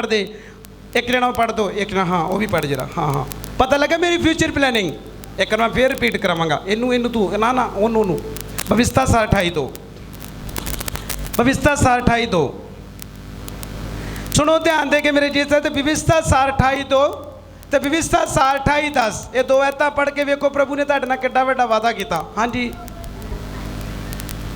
पढ़ दे, एक जना पढ़ दो, एक जना हाँ वो भी पढ़ जरा, हाँ हाँ पता लगा मेरी फ्यूचर प्लैनिंग। एक मैं फिर रिपीट करावांगा इनू इनू तू ना ना ओनू भविष्यता 7:28 भविष्यता 7:28 सुनो ध्यान दे के मेरे जी से भविष्यता 7:28 तो भविष्यता 7:28 ये दो ऐता पढ़ के वेखो प्रभु ने तुहाडे नाल किड्डा वड्डा वादा किया। हाँ जी,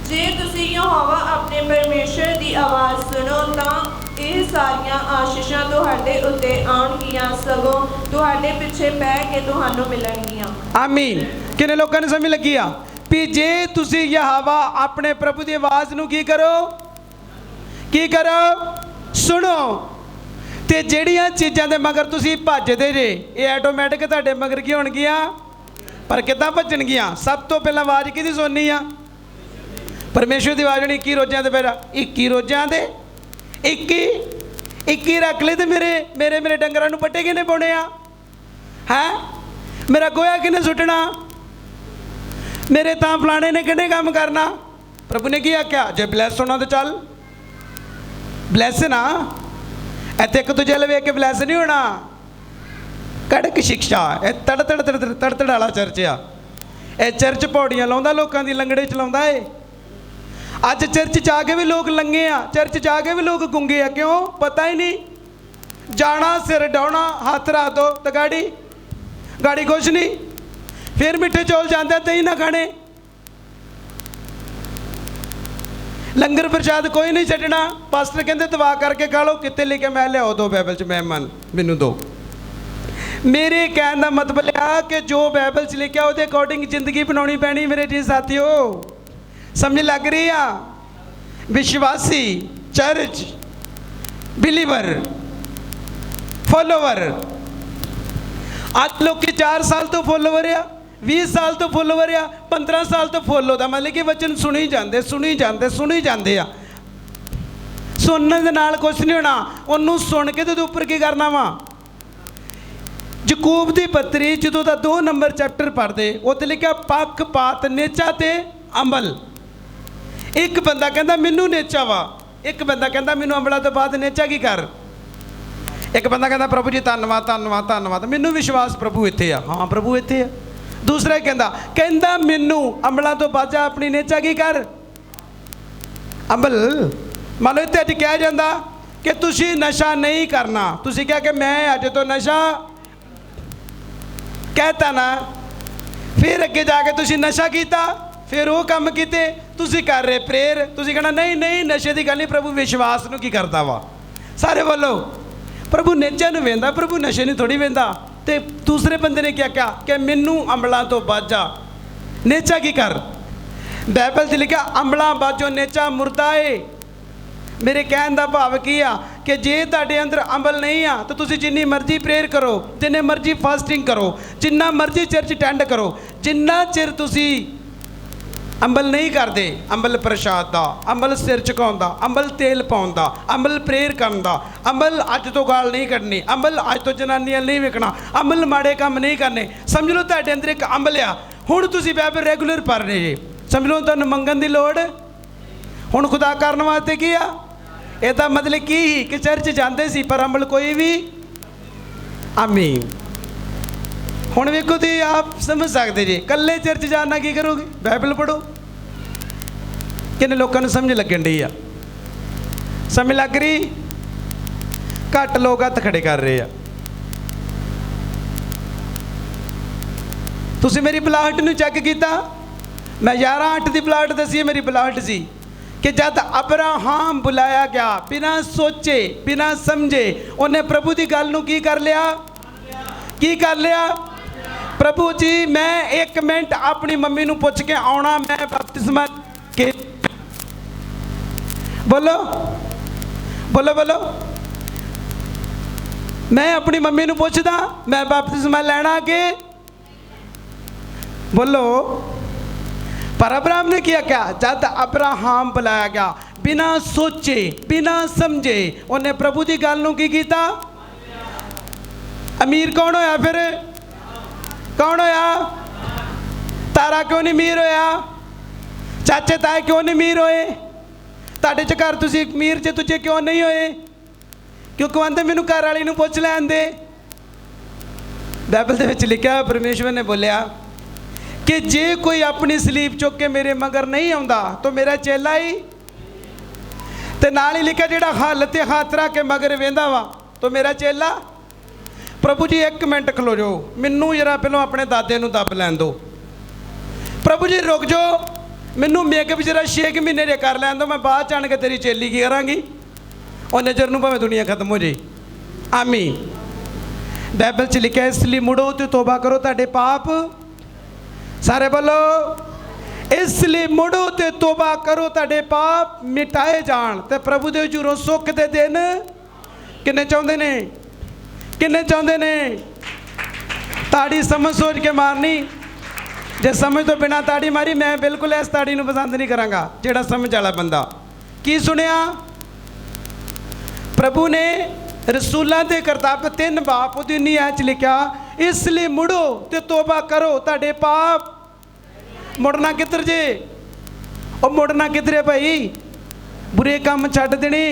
जे तुसीं यहोवा अपने परमेश्वर की आवाज़ सुनो तां ਇਹ ਸਾਰੀਆਂ ਆਸ਼ੀਸ਼ਾਂ ਤੁਹਾਡੇ ਉੱਤੇ ਆਉਣਗੀਆਂ, ਸਗੋਂ ਤੁਹਾਡੇ ਪਿੱਛੇ ਪੈ ਕੇ ਤੁਹਾਨੂੰ ਮਿਲਣਗੀਆਂ। ਆਮੀਨ। ਕਿੰਨੇ ਲੋਕਾਂ ਨੂੰ ਸਮਝ ਲੱਗੀ ਆ ਵੀ ਜੇ ਤੁਸੀਂ ਯਹੋਵਾ ਆਪਣੇ ਪ੍ਰਭੂ ਦੀ ਆਵਾਜ਼ ਨੂੰ ਕੀ ਕਰੋ ਸੁਣੋ ਤੇ ਜਿਹੜੀਆਂ ਚੀਜ਼ਾਂ ਦੇ ਮਗਰ ਤੁਸੀਂ ਭੱਜਦੇ ਜੇ ਇਹ ਆਟੋਮੈਟਿਕ ਤੁਹਾਡੇ ਮਗਰ ਕੀ ਹੋਣਗੀਆਂ। ਪਰ ਕਿੱਦਾਂ ਭੱਜਣਗੀਆਂ? ਸਭ ਤੋਂ ਪਹਿਲਾਂ ਆਵਾਜ਼ ਕਿਹਦੀ ਸੁਣਨੀ ਆ? ਪਰਮੇਸ਼ਵਰ ਦੀ ਆਵਾਜ਼ ਹੋਣੀ। 21 ਰੋਜ਼ਾਂ ਦੇ ਫਿਰ 21 ਰੋਜ਼ਾਂ ਦੇ 21 ਰੱਖ ਲੈ ਤੇ ਮੇਰੇ ਡੰਗਰਾਂ ਨੂੰ ਪੱਟੇ ਕਿਹਨੇ ਪਾਉਣੇ ਆ ਹੈ? ਮੇਰਾ ਗੋਇਆ ਕਿਹਨੇ ਸੁੱਟਣਾ? ਮੇਰੇ ਤਾਂ ਫਲਾਣੇ ਨੇ ਕਿਹਨੇ ਕੰਮ ਕਰਨਾ? ਪ੍ਰਭੂ ਨੇ ਕੀ ਆਖਿਆ? ਜੇ ਬਲੈਸ ਹੋਣਾ ਤਾਂ ਚੱਲ ਬਲੈਸ ਨਾ। ਇੱਥੇ ਇੱਕ ਦੂਜੇ ਵੱਲ ਵੇਖ ਕੇ ਬਲੈਸ ਨਹੀਂ ਹੋਣਾ। ਕੜਕ ਸਿੱਖਿਆ ਇਹ ਤੜ ਵਾਲਾ ਚਰਚ ਆ। ਇਹ ਚਰਚ ਪੌੜੀਆਂ ਲਾਉਂਦਾ, ਲੋਕਾਂ ਦੀ ਲੰਗੜੇ ਚਲਾਉਂਦਾ ਏ। ਅੱਜ ਚਰਚ ਜਾ ਕੇ ਵੀ ਲੋਕ ਲੰਗੇ ਆ, ਚਰਚ ਜਾ ਕੇ ਵੀ ਲੋਕ ਗੁੰਗੇ ਆ। ਕਿਉਂ? ਪਤਾ ਹੀ ਨਹੀਂ। ਜਾਣਾ ਸਿਰ ਡਾਉਣਾ, ਹੱਥ ਰੱਖ ਦੋ ਤੇ ਗਾੜੀ ਕੁਛ ਨਹੀਂ। ਫਿਰ ਮਿੱਠੇ ਚੌਲ ਜਾਂਦੇ ਤੇ ਹੀ ਨਾ ਖਾਣੇ, ਲੰਗਰ ਪ੍ਰਸ਼ਾਦ ਕੋਈ ਨਹੀਂ ਛੱਡਣਾ। ਪਾਸਟਰ ਕਹਿੰਦੇ ਦੁਆ ਕਰਕੇ ਖਾ ਲਓ। ਕਿੱਥੇ ਲਿਖਿਆ? ਮੈਂ ਲਿਆਓ ਦੋ ਬਾਈਬਲ 'ਚ ਮਹਿਮਾਨ ਮੈਨੂੰ ਦੋ। ਮੇਰੇ ਕਹਿਣ ਦਾ ਮਤਲਬ ਆ ਕਿ ਜੋ ਬਾਈਬਲ 'ਚ ਲਿਖਿਆ ਉਹਦੇ ਅਕੋਰਡਿੰਗ ਜ਼ਿੰਦਗੀ ਬਣਾਉਣੀ ਪੈਣੀ ਮੇਰੇ ਜੀ ਸਾਥੀਓ। समझ लग रही है? विश्वासी, चर्च, बिलीवर, फॉलोवर। आज लोग के 4 साल तो फॉलोवर आ, 20 साल तो फॉलोवर आ, 15 साल तो फॉलो का मतलब कि वचन सुनी जाते आ। सुनने दे नाल कुछ नहीं होना, उन्होंने सुन के तो उपर की करना वा। यकूब की पत्री जो 2 नंबर चैप्टर पढ़ते उत्ते लिखा पक्षपात, नेचा ते अंबल। एक बंदा कहता मैनू नेचा वा, एक बंदा कहता मैनू अंबला तो बाद नेचा की कर। एक बंदा कहता प्रभु जी धन्नवाद धन्नवाद धन्नवाद, मैनू विश्वास प्रभु इत्थे आ। हाँ प्रभु इत्थे आ। दूसरा कहता मैनू अंबला तो बाद अपनी नेचा की कर अंबल। मान लो इत्थे अज कहा जाता कि तुसी नशा नहीं करना, तुसी क्या कि मैं अज तो नशा कहता ना, फिर अगे जाके तुसी नशा किया, फिर वो काम किते तुसी कर रहे प्रेयर। तुसी कहना नहीं नहीं नशे की गल नहीं, प्रभु विश्वास नूं की करता वा। सारे बोलो प्रभु नेचा नूं वेंदा, प्रभु नशे नूं थोड़ी वेंदा। ते दूसरे बंदे ने क्या कहा कि मैनू अंबलां तो बाजा, नेचा की कर। बाइबल 'च लिखा अंबलां बाजो नेचा मुर्दा है। मेरे कहने का भाव की आ कि जे तुहाडे अंदर अंबल नहीं आ तो तुसी जिन्नी मर्जी प्रेयर करो, जिन्ने मर्जी फास्टिंग करो, जिन्ना मर्जी चर्च अटेंड करो, जिन्ना चिर तुसी अंबल नहीं करते, अंबल प्रसाद का, अंबल सिर झुकाउण दा, अंबल तेल पाउण दा, अंबल प्रेयर करन दा, अंबल अज तो गाल नहीं कढ़नी, अंबल अज तो जनानियां नहीं विकना, अंबल माड़े काम नहीं करने। समझ लो तुहाडे अंदर एक अंबल आ। हुण तुसी बाइबल रेगूलर पढ़ रहे जे, समझ लो तुहानूं मंगण दी लोड़ हुण खुदा करन वास्ते की आ। ਇਹਦਾ मतलब की ही कि चर्च जाते सी पर अंबल कोई भी। आमीन। हुण वेखो तुसीं आप समझ सकते जी, कल्ले चर्च जाना की करोगे? बाइबल पढ़ो। किन्ने लोगों को समझ लगन डी आ? समझ लग रही? घट लोग हत्थ खड़े कर रहे आ। तुसीं मेरी बुलाहट नूं चैक कीता? मैं 11:08 की बुलाहट दसी है। मेरी बुलाहट सी कि जब अब्राहम बुलाया गया बिना सोचे बिना समझे, उन्हें प्रभु की गल नूं की कर लिया? की कर लिया? प्रभु जी मैं 1 मिनट अपनी मम्मी नूं पुछ के आउणा, मैं बपतिस्मा के बोलो बोलो बोलो मैं अपनी मम्मी नूं पुछदा मैं बपतिस्मा लैणा के बोलो। पर अब्राहम ने किया क्या? जब अब्राहम बुलाया गया बिना सोचे बिना समझे, उन्हें प्रभु की गल नूं की कीता? अमीर कौन होया? फिर कौन होया? तारा क्यों नहीं अमीर होया? चाचे ताए क्यों नहीं अमीर होए? तुहाडे च घर तुसीं अमीर जे तुझे क्यों नहीं होए? क्यों कहते मैनू घर वाली नूं पुछ लैन दे। बाइबल दे विच लिखिया परमेश्वर ने बोलिया कि जे कोई अपनी सलीब चुक के मेरे मगर नहीं आउंदा तो मेरा चेला ही। ते नाल ही लिखिया जिहड़ा हल ते हथ रख के मगर वेंदा वा तो मेरा चेला। प्रभु जी एक मिनट खलो जाओ, मैनू जरा पहलों अपने दादे नूं दब लैन दो। प्रभु जी रुक जाओ, मैनू मेकअप जरा 6 महीने जे कर लैन दो, मैं बाद च आण के तेरी चेली की करांगी। और नज़र नूं भावें दुनिया खत्म हो जाए। आमीन। बाइबल च लिखिया इसलिए मुड़ो ते तौबा करो तुहाडे पाप, सारे बोलो इसलिए मुड़ो ते तौबा करो तुहाडे पाप मिटाए जाण ते प्रभु दे हजूरों सुख दे दिन किन्ने चाहुंदे ने, किन्ने चाहुंदे ने। ताड़ी समझ सोच के मारनी, जे समझ तो बिना ताड़ी मारी मैं बिल्कुल इस ताड़ी नूं पसंद नहीं करांगा। जेड़ा समझ वाला बंदा की सुनिया, प्रभु ने रसूलों के करतब 3 बाप उहदी नीह च लिखा इसलिए मुड़ो ते तौबा करो तुहाडे पाप। मुड़ना किधर जे, और मुड़ना किधर है भाई? बुरे काम छड्ड देने,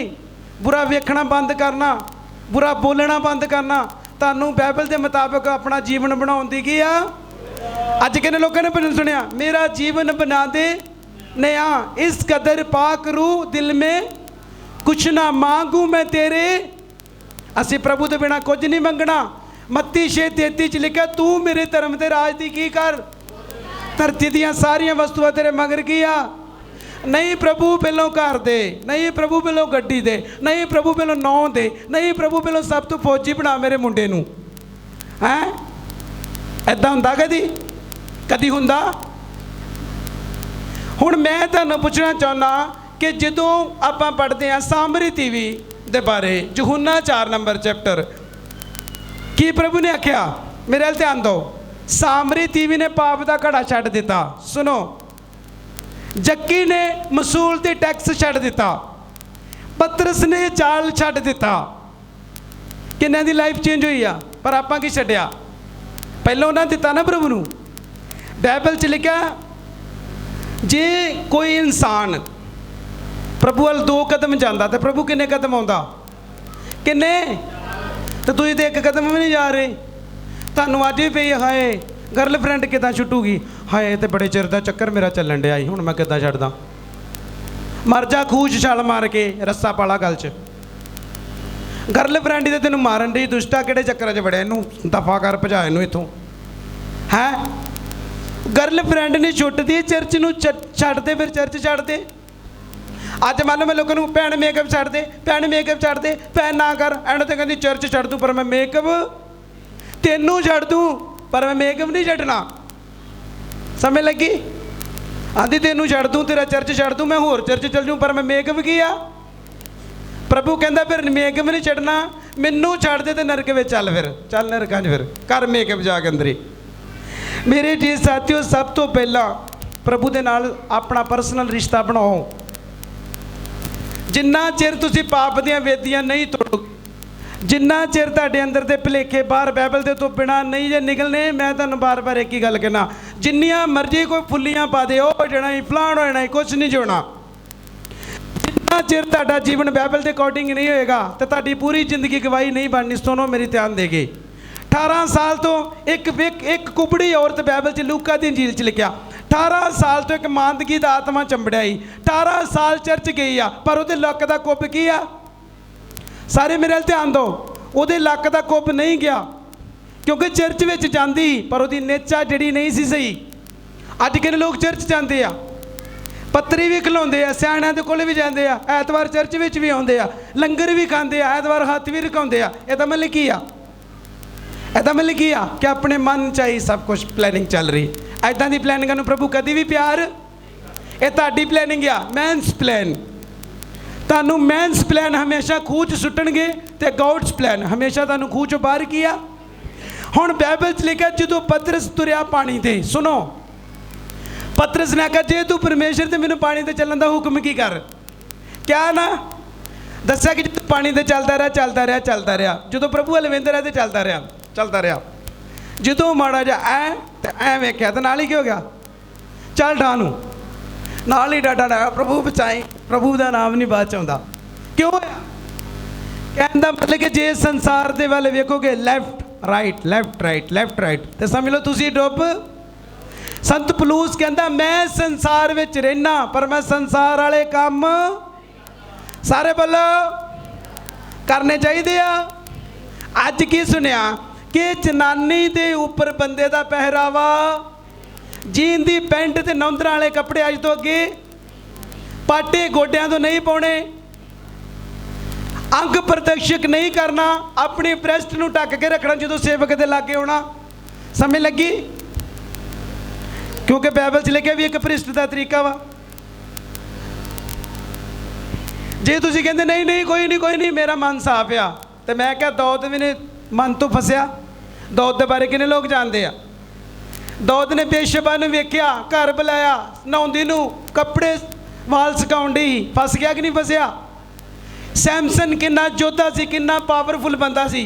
बुरा वेखना बंद करना, बुरा बोलना बंद करना। तुहानू बाइबल के मुताबिक अपना जीवन बनाउण दी की आ। अज किन्ने लोगों ने भजन सुनिया, मेरा जीवन बना दे नया, इस कदर पाक रूह दिल में कुछ ना मांगू मैं तेरे। असी प्रभु तो बिना कुछ नहीं मंगना। मत्ती 6:33 च लिखा तू मेरे धर्म ते राज दी की कर, धरती दियां सारियां वस्तुआं तेरे मगर की आ। नहीं प्रभु पहलों घर दे, नहीं प्रभु पहलों गड्डी दे, नहीं प्रभु पहलों नौ दे, नहीं प्रभु पहलों सब तो फौजी बना मेरे मुंडे नूं। हैं ऐदां हुंदा कदी? कदी हुंदा? हुण मैं तुहानूं पुछना चाहुंदा कि जदों आपां पढ़दे आ सामरी तीवी दे बारे, यूहन्ना 4 नंबर चैप्टर, की प्रभु ने आख्या? मेरे अल ध्यान दो। सामरी तीवी ने पाप का घड़ा छड्ड दिता। सुनो, जक्की ने मसूल ते टैक्स छड्ड दिता, पतरस ने जाल छड्ड दिता। किन्ने दी लाइफ चेंज हुई आ? पर आपां की छड्डिया? पहलों उन्हें दिता ना प्रभु नूं। बाइबल च लिखा जे कोई इंसान प्रभु वाल 2 कदम जाता तो प्रभु किन्ने कदम आउंदा? किन्ने? तो तुसीं तो 1 कदम भी नहीं जा रहे। तुहानूं अज भी पई हाए गर्लफ्रेंड किदां छुट्टूगी, हाए तो बड़े चिर दा चक्कर मेरा चलन डिया, हुण मैं किदां छड्डदा? मर जा खूह छाल मार के, रस्सा पाला गल च। गर्लफ्रेंड ही तो तेनों मारन दी, दुष्टा किहड़े चक्कर च बड़े, इनू दफा कर भजा इनू इत्थों। है गर्लफ्रेंड नहीं छुट्टदी, चर्च नूं छड्ड दे, फिर चर्च छड्ड दे। अज मान लो मैं लोगों को भैन मेकअप छड्ड दे, भैन मेकअप छड्ड दे, भैन ना कर, एंड तो कहती चर्च छड्ड दूँ पर मैं मेकअप तेनू छड्ड दूँ पर मैं मेकअप नहीं छड्डना। समझ लगी? आंधी तेनू छड्ड दूँ, तेरा चर्च छड्ड दूँ, मैं होर चर्च चल जूँ पर मैं मेकअप की आ। प्रभु कहता फिर मेकअप नहीं छड्डना, मैनू छड्ड दे ते नरक में चल, फिर चल नरकां च, फिर कर मेकअप जाके अंदर ही। मेरे जी साथियों, सब तो पहला प्रभु दे नाल अपना पर्सनल रिश्ता बनाओ। जिन्ना चिर तुसी पाप दियां वेदियां नहीं तोड़ोगे, जिन्ना चिर तुहाडे अंदर दे भुलेखे बाहर बाइबल दे तो बिना नहीं जे निकलने, मैं तुहानूं बार बार एक ही गल कहना, जिन्नियां मर्जी कोई फुल्लियां पा दे, हो जाना ही फलाण हो जाना ही, कुछ नहीं जोना। जिन्ना चिर तुहाडा जीवन बाइबल के अकॉर्डिंग नहीं होएगा तो तुहाडी पूरी जिंदगी गवाही नहीं बननी। सुनो मेरी ध्यान देगे। 18 साल तो एक कुबड़ी औरत बाइबल च लूका दी इंजील च लिखिया, 18 साल तो एक मांदगी दा आत्मा चंबड़िया ही, 18 साल चर्च गई आ पर उहदे लक दा कुप की आ? सारे मेरे अल ध्यान दो, उहदे लक दा कुप नहीं गया क्योंकि चर्च विच जांदी पर उहदी नेचा जिहड़ी नहीं सी सही। अज किन्ने लोग चर्च जांदे आ, पत्तरी भी खिलाउंदे आ, सियाणियां दे कोल भी जांदे आ, ऐतवार चर्च विच भी आउंदे आ, लंगर भी खांदे आ, ऐतवार हत्थ भी रखाउंदे आ। इहदा मतलब की आ? इहदा मतलब की आ कि अपने मन च ही सब कुछ प्लैनिंग चल रही। ऐदां दी प्लैनिंगां नूं प्रभु कदी भी प्यार, ये तुहाडी प्लैनिंग आ, मैनस प्लैन। तुहानूं मैनस प्लैन हमेशा खूह च सुट्टणगे ते गॉड्स प्लैन हमेशा तुहानूं खूह चों बाहर किया। हुण बाइबल च लिखिआ जदों पतरस तुरिया पानी ते, सुनो पतरस ने आख्या जे तू परमेश्वर ते मैनूं पानी ते चलण दा हुक्म की कर। क्या ना दस्सिआ कि जदों पानी ते चलदा रहा, जदों प्रभु हल वेंदा रहा ते चलदा रहा, जदों माड़ा जा ऐ वेख्या तो नाल ही की हो गया, चल डानू नाल ही डाटा डाया, प्रभु बचाई, प्रभु का नाम नहीं बात च आउंदा। क्यों होया? कहने का मतलब कि जे संसार के वाल वेखोगे लैफ्ट राइट तो समझ लो तुसी डुब। संत पलूस कहता मैं संसार विच रहना पर मैं संसार वाले काम सारे बोलो करने चाहिए। अज की सुनिया कि जनानी दे उपर बंदे का पहरावा जीन दी पैंट ते नौंदर वाले कपड़े अज तो अगे पाटे गोड्या तो नहीं पाने, अंग प्रदर्शक नहीं करना, अपने ब्रेस्ट नूं ढक के रखना जो सेवक के लागे होना। समझ लगी? क्योंकि बाइबल च लिखिया भी एक भ्रिष्ट का तरीका वा। जे तुसीं कहंदे नहीं नहीं कोई नहीं मेरा मन साफ आ, तो मैं क्या दौद भी ने मन तो फसिया। दौद के बारे किन्ने लोग जानते आ? दौद ने बेशबा नूं वेख्या, घर बुलाया, नहाउंदी नूं कपड़े वाल सुकाउण दी, फस गया कि नहीं फसिया? सैमसन किन्ना योद्धा सी, किन्ना पावरफुल बंदा सी।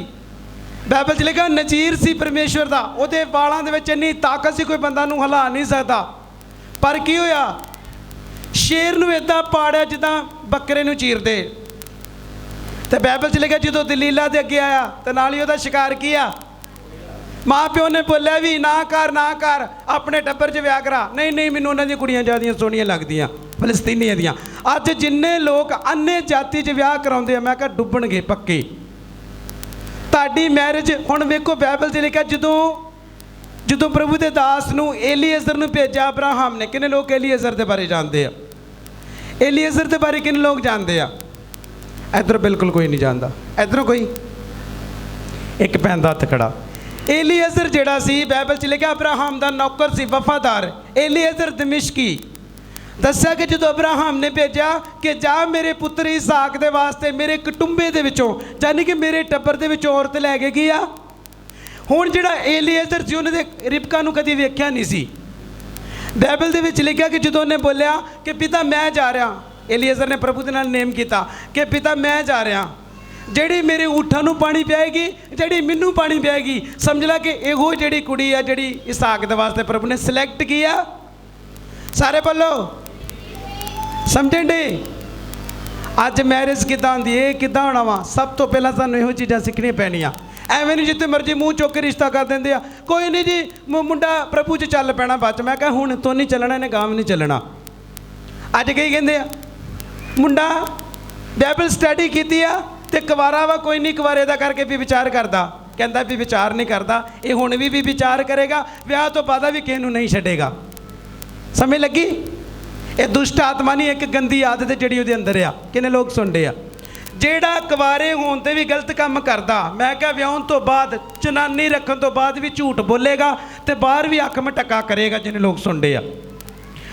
बाइबल च लिखा नज़ीर सी परमेश्वर का, उहदे वालों दे विच इन्नी ताकत सी कोई बंदा नूं हिला नहीं सकता। पर की होया? शेर नूं इदां पाड़िया जिद्दां बकरे नूं चीरदे। तो बाइबल च लिखा जो दलीला दे अगे आया तो नाल ही उहदा शिकार किया। माँ प्यो ने बोलिया भी ना कर अपने टब्बर च विआह करा। नहीं मैनूं उन्हां दी कुड़ियां ज़्यादा सोहणियां लगदियां फलस्तीनियां दियां। अज जिन्ने लोग अन्य जाति च विआह कराउंदे आ, मैं कहा डुब्बणगे पक्के। ताड़ी मैरिज हुण वेखो बाइबल च लिखा जदों प्रभु दे दास नूं एलीअज़र नूं भेजा अब्राहम ने। किन्ने लोग एलीअज़र दे बारे जानते आ? एलीअज़र दे बारे किन्ने लोग जानते आ? इधर बिल्कुल कोई नहीं जानता। इधरों कोई एक पैंदा हत्थ खड़ा। एलीअज़र जिहड़ा सी बाइबल च लिखा अब्राहम दा नौकर सी, वफादार। एलीअज़र दमिश्की दस्या कि जो अब्राहम ने भेजा कि जा मेरे पुत्र इसहाक दे वास्ते मेरे कुटुंबे दे विचों यानी कि मेरे टब्बर दे विचों औरत लैके गया। हुण जिहड़ा एलीअज़र सी उन्हें रिबका नूं कदी वेख्या नहीं सी। बाइबल दे विच लिखिया कि जदों उन्हें बोलिया कि पिता मैं जा रहा, एलीअज़र ने प्रभु दे नाल नेम किया कि पिता मैं जा रहा, ਜਿਹੜੀ मेरे ऊँठां नूं पानी पियाएगी, ਜਿਹੜੀ मैनू पानी पियाएगी। समझ ला कि ਇਹੋ ਜਿਹੜੀ कुड़ी आ ਜਿਹੜੀ इसहाक दे वास्ते प्रभु ने सिलेक्ट किया। सारे बोलो समझण डे? अज मैरिज किदां हुंदी है, किदां होना वा? सब तो पहला सानूं ਇਹੋ चीज़ां सीखणियां पैणियां। ਐਵੇਂ नहीं जिते मर्जी मूँह चुक के रिश्ता कर देंगे आ, कोई नहीं जी मुंडा प्रभु च चल पैना बाद। मैं कहा हुण तो नहीं चलना, इन्हें गांव नहीं चलना। अज कई कहंदे आ मुंडा बाइबल स्टडी कीती आ ते कुवारा वा, कोई नहीं कुवारे दा करके भी विचार करता। कहता भी विचार नहीं करता, ये हुण भी विचार करेगा, विआह तो बाद भी किसी नूं नहीं छड्डेगा। समझ लगी? ये दुष्ट आत्मा नहीं, एक गंदी आदत जिहड़ी उहदे अंदर आ। किन्ने लोग सुणदे आ? ਜਿਹੜਾ कुवारे होण ते भी गलत काम करता, मैं क्या विआहण तो बाद जनानी रखण तो बाद भी झूठ बोलेगा तो बाहर भी अख मटक्का करेगा। जिन्हें लोग सुनते आ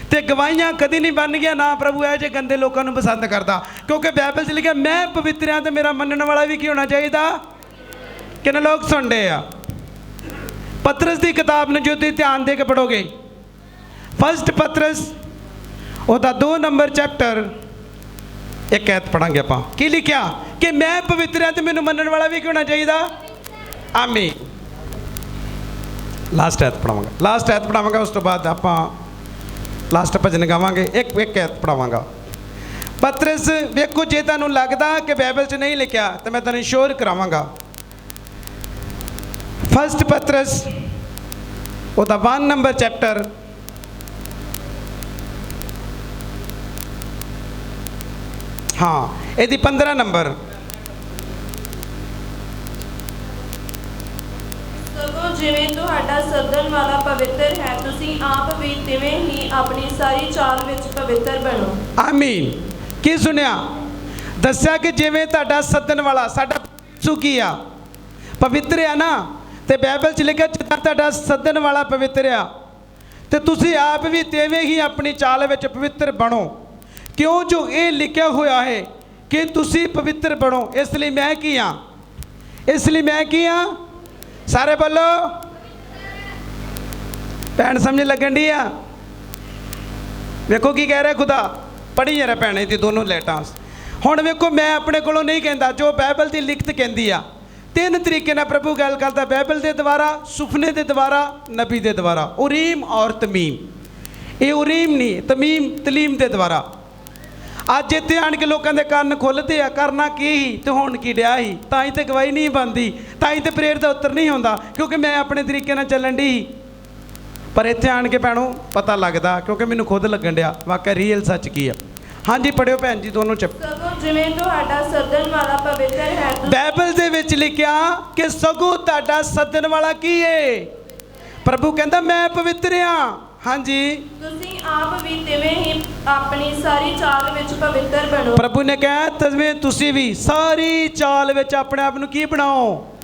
तो गवाहियां कदी नहीं बन गया ना। प्रभु है जे गंदे लोगों को पसंद करता, क्योंकि बाइबल से लिखा मैं पवित्र हाँ तो मेरा मनने वाला भी की होना चाहिए। किन्ने लोग सुनते आ? पतरस की किताब ने जो तुम ध्यान दे के पढ़ोगे, फर्स्ट पतरस उसका 2 नंबर चैप्टर एक ऐत पढ़ांगे आप की लिखा कि मैं पवित्र हाँ तो मैनू मनने वाला भी की होना चाहिए। आमीन। लास्ट ऐत पढ़ावांगा, लास्ट ऐत पढ़ावांगा, उस तो बाद आप लास्ट भजन गावांगे। एक ऐत पढ़ावांगा। पतरस वेखो जे तुहानूं लगदा कि बाइबल च नहीं लिखा तो मैं तुहानूं श्योर करावांगा। फर्स्ट पतरस उसका 1 नंबर चैप्टर हाँ यदि 15 नंबर। सगों जिवें तुहाडा सदन वाला पवित्र है, तुसीं आप भी तिवें ही अपनी सारी चाल विच पवित्र बनो। आमीन। की सुनिया? दस्या कि जिवें तुहाडा सदन वाला साडा यीशु की आ पवित्र है ना, तो बाइबल च लिखा जिद्दां तुहाडा सदन वाला पवित्र आ तो तुसीं आप भी तिवें ही अपनी चाल विच पवित्र बनो। क्यों? जो ये लिखा हुआ है कि तुसी पवित्र बनो। इसलिए मैं की हाँ, इसलिए मैं की हाँ। सारे बोलो भैन समझ लगन डी आ? वेखो की कह रहा खुदा, पढ़ी जरा भैने दी दोनों लैटां। हुण वेखो मैं अपने कोलों नहीं कहता, जो बाइबल की लिखत कहती आ। 3 तरीके नाल प्रभु गल करता, बाइबल के द्वारा, सुपने के द्वारा, नबी के द्वारा। उरीम और तमीम, ये उरीम नहीं तमीम तलीम के द्वारा। ਅੱਜ ਇੱਥੇ ਆਣ ਕੇ ਲੋਕਾਂ ਦੇ ਕੰਨ ਖੁੱਲ੍ਹਦੇ ਆ, ਕਰਨਾ ਕੀ ਸੀ ਤੇ ਹੁਣ ਕੀ ਡਿਆ ਸੀ, ਤਾਂ ਹੀ ਤੇ ਗਵਾਹੀ ਨਹੀਂ ਬਣਦੀ, ਤਾਂ ਹੀ ਤੇ ਪ੍ਰੇਰ ਦਾ ਉੱਤਰ ਨਹੀਂ ਆਉਂਦਾ, ਕਿਉਂਕਿ ਮੈਂ ਆਪਣੇ ਤਰੀਕੇ ਨਾਲ ਚੱਲਣ ਦੀ। ਪਰ ਇੱਥੇ ਆਣ ਕੇ ਭੈਣੋ ਪਤਾ ਲੱਗਦਾ, ਕਿਉਂਕਿ ਮੈਨੂੰ ਖੁਦ ਲੱਗਣ ਡਿਆ ਵਾਕਿਆ ਰੀਅਲ ਸੱਚ ਕੀ ਆ। ਹਾਂਜੀ ਪੜਿਓ ਭੈਣ ਜੀ ਦੋਨੋਂ ਚੱਪ। ਸਗੋਂ ਜਿਵੇਂ ਤੁਹਾਡਾ ਸੱਦਣ ਵਾਲਾ ਪਵਿੱਤਰ ਹੈ, ਬਾਈਬਲ ਦੇ ਵਿੱਚ ਲਿਖਿਆ ਕਿ ਸਗੋਂ ਤੁਹਾਡਾ ਸੱਦਣ ਵਾਲਾ ਕੀ ਏ? ਪ੍ਰਭੂ ਕਹਿੰਦਾ ਮੈਂ ਪਵਿੱਤਰ ਹਾਂ। ਹਾਂਜੀ, ਤੁਸੀਂ ਆਪ ਵੀ ਤਿਵੇਂ ਹੀ ਆਪਣੀ ਸਾਰੀ ਚਾਲ ਵਿੱਚ ਪਵਿੱਤਰ ਬਣੋ। ਪ੍ਰਭੂ ਨੇ ਕਿਹਾ ਤਵੇਂ ਤੁਸੀਂ ਵੀ ਸਾਰੀ ਚਾਲ ਵਿੱਚ ਆਪਣੇ ਆਪ ਨੂੰ ਕੀ ਬਣਾਓ?